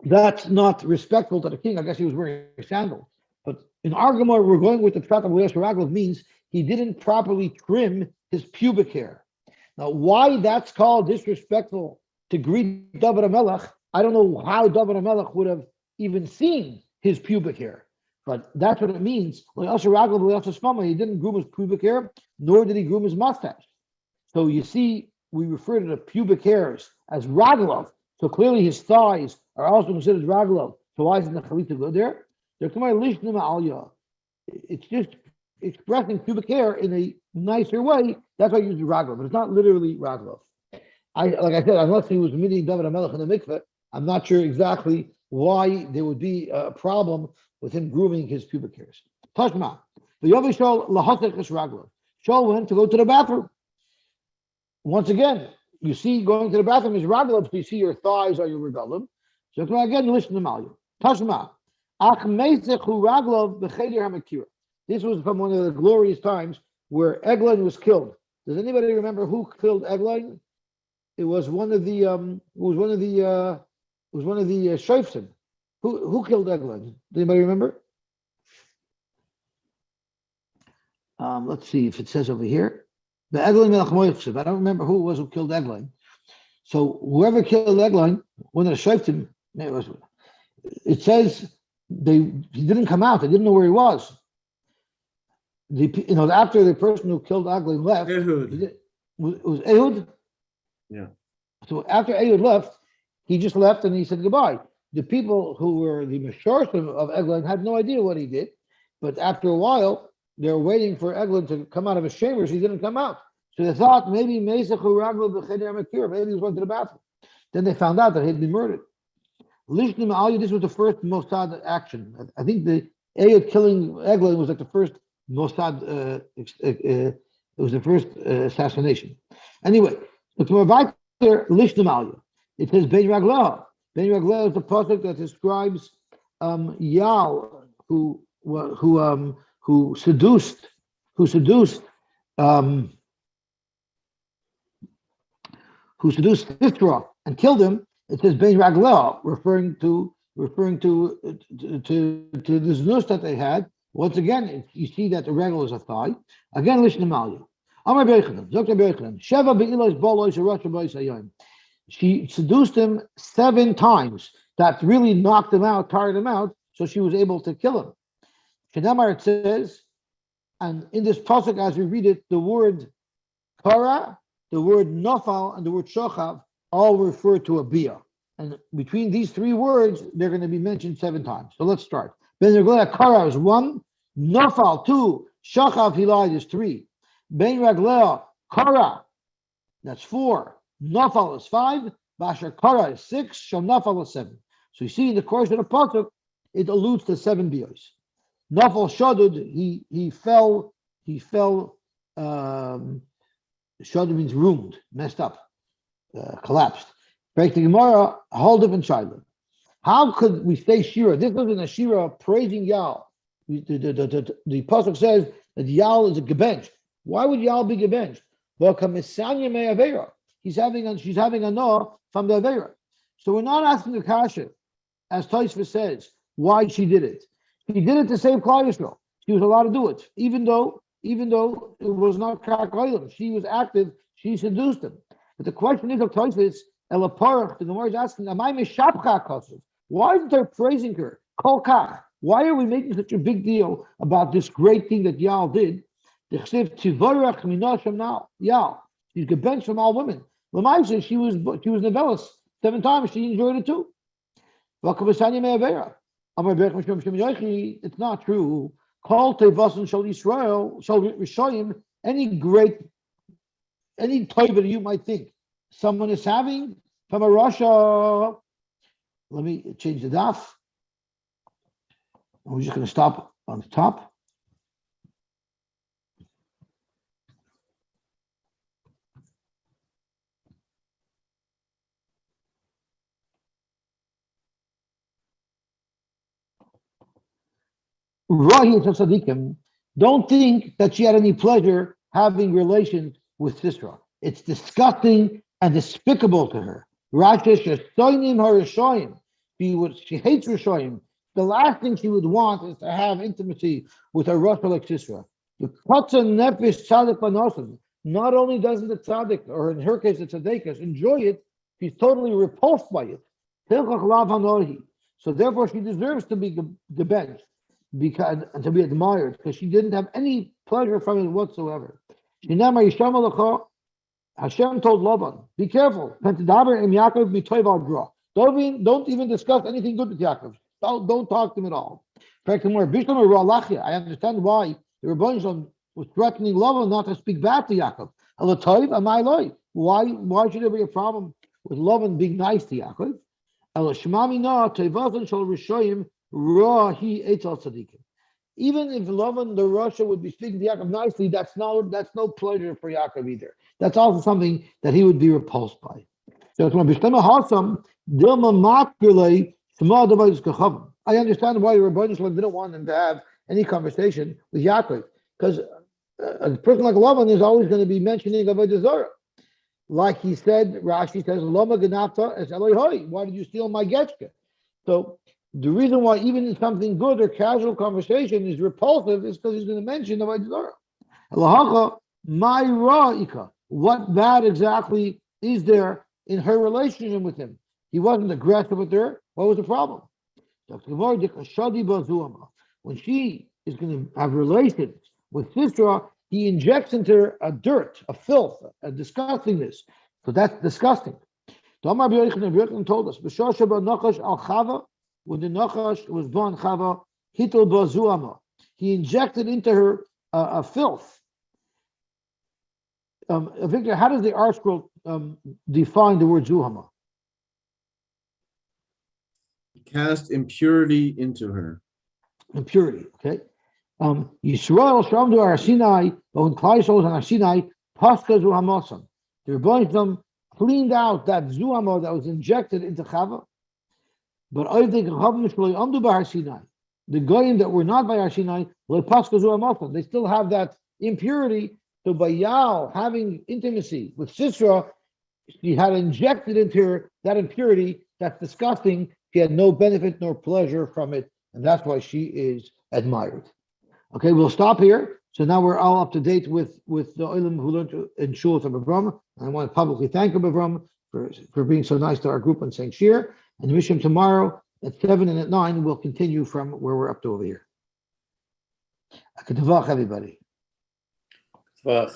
Speaker 1: that's not respectful to the king. I guess he was wearing sandals. But in our Gemara, we're going with the pshat of raglov means he didn't properly trim his pubic hair. Now, why that's called disrespectful to greet David HaMelech, I don't know how David HaMelech would have even seen his pubic hair. But that's what it means. He didn't groom his pubic hair, nor did he groom his mustache. So you see, we refer to the pubic hairs as raglov. So clearly his thighs are also considered raglov. So why isn't the chalitza go there? It's just expressing pubic hair in a nicer way. That's why I use raglov, but it's not literally raglov. Like I said, unless he was meeting David HaMelech in the mikveh, I'm not sure exactly why there would be a problem with him grooming his pubic hairs. Tashma, the Yovi Shaul lahasek es raglov. Shaul went to go to the bathroom. Once again, you see going to the bathroom is raglov, so you see your thighs or your regalim. So again, listen to Malyu. Tashma, ach meisechu raglov b'cheder hamakira. This was from one of the glorious times where Eglon was killed. Does anybody remember who killed Eglon? It was one of the Shoftim. Who killed Eglon? Does anybody remember? Let's see if it says over here. The Eglon Melech Moichsev. I don't remember who it was who killed Eglon. So whoever killed Eglon, one of the Shoftim, it says he didn't come out. They didn't know where he was. After the person who killed Eglon left, it was Ehud.
Speaker 3: Yeah.
Speaker 1: So after Ehud left, he just left and he said goodbye. The people who were the Meshorshim of Eglon had no idea what he did, but after a while, they were waiting for Eglon to come out of his chambers. He didn't come out. So they thought maybe Meisechu Raglov b'cheder hamakira, maybe he was going to the bathroom. Then they found out that he had been murdered. Lishnim Aliyah, this was the first Mossad action. I think the Ehud killing Eglon was like the first Mossad, it was the first assassination. Anyway, but to avoid there, Lishnim Aliyah, it says Ben Raglov. Ben Raglov is the pasuk that describes Yal, who seduced Sisera and killed him. It says Ben Raglov, referring to this news that they had. Once again, you see that the regal is a thigh. Again, Lishnim Aliyah. Amar Beichanan, Dr. Beichanan, Sheva be'ilos bolos Rosh Hashanah. She seduced him 7 times. That really knocked him out, tired him out, so she was able to kill him. Shenamar, it says, and in this pasuk as we read it, the word kara, the word nofal, and the word shochav all refer to a bia. And between these 3 words, they're going to be mentioned 7 times. So let's start. Ben Ragleh kara is 1, nofal 2, shochav hilad is 3. Ben Ragleh kara, that's 4. Nafal is 5, Basher Kara is 6, Shal Nafal is 7. So you see in the course of the pasuk, it alludes to 7 bios. Nafal Shadud, he fell. Shadud means ruined, messed up, collapsed. Break the Gemara, a whole different shayla. How could we say Shira? This wasn't a Shira praising Yal. The pasuk says that Yal is a gebench. Why would Yal be gebench? She's having a no from the Avera. So we're not asking the kasha, as Tosfos says, why she did it. She did it to save Klal Yisrael. She was allowed to do it, even though it was not Krak Olam. She was active. She seduced him. But the question is of Tosfos, Elaparach, the Gemara is asking, Am I Mishapcha Kosov? Why isn't there praising her? Kol Kach. Why are we making such a big deal about this great thing that Yal did? The Chsiv Tivorach Minasham now. Yal. She's gebenched from all women. Lamaisa, she was Nevelis 7 times. She enjoyed it too. It's not true. Call Tevasan Shal Yisrael, Shal Rishoyim, any toiv that you might think someone is having from a Russia. Let me change the daf. We're just going to stop on the top. Rahim Tzadikim, don't think that she had any pleasure having relations with Sisera. It's disgusting and despicable to her. She hates Rishoyim. The last thing she would want is to have intimacy with a Russia like Sisera. Not only doesn't the tzaddik, or in her case the tzaddikas, enjoy it, she's totally repulsed by it. So therefore she deserves to be gebenched and to be admired, because she didn't have any pleasure from it whatsoever. Hashem told Laban, be careful. Don't even discuss anything good with Yaakov. Don't talk to him at all. I understand why the Rebbeinu Shalom was threatening Laban not to speak bad to Yaakov. Why should there be a problem with Laban being nice to Yaakov? Even if Laban the Russia would be speaking to Yaakov nicely, that's no pleasure for Yaakov either. That's also something that he would be repulsed by. I understand why the Rebbeinu Shalom didn't want him to have any conversation with Yaakov, because a person like Laban is always going to be mentioning Avodah Zarah. Like he said, Rashi says, Lama Ganapta es Eloi Hoi. Why did you steal my getchka? So the reason why even in something good or casual conversation is repulsive is because he's going to mention Avodah Zarah. What bad exactly is there in her relationship with him? He wasn't aggressive with her. What was the problem? When she is going to have relations with Sisera, he injects into her a dirt, a filth, a disgustingness. So that's disgusting. Tomar B'Yochanan told us, when the Nachash was born, Chava, Hitel Bazuama, he injected into her a filth. Victor, how does the art scroll define the word Zuhama?
Speaker 6: Cast impurity into her.
Speaker 1: Impurity, okay. Yisrael Shamdu Arsinai, but when Klai was on Arsinai, Pascha Zuhamasam. The Rebbeinu cleaned out that Zuhama that was injected into Chava. But I think the goyim that were not by Arsinai, they still have that impurity. So by Yal having intimacy with Sisera, she had injected into her that impurity. That's disgusting. She had no benefit nor pleasure from it, and that's why she is admired. Okay, we'll stop here. So now we're all up to date with the Olim who learned in Shul of Avram. I want to publicly thank Avram for being so nice to our group on St. Shir. And wish him tomorrow at 7 and at 9, we'll continue from where we're up to over here. Akadavach, everybody.
Speaker 6: So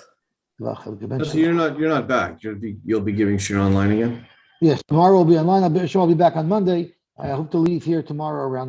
Speaker 6: you're not back. You'll be giving Shir online again?
Speaker 1: Yes, tomorrow we'll be online. I'll be back on Monday. I hope to leave here tomorrow around noon.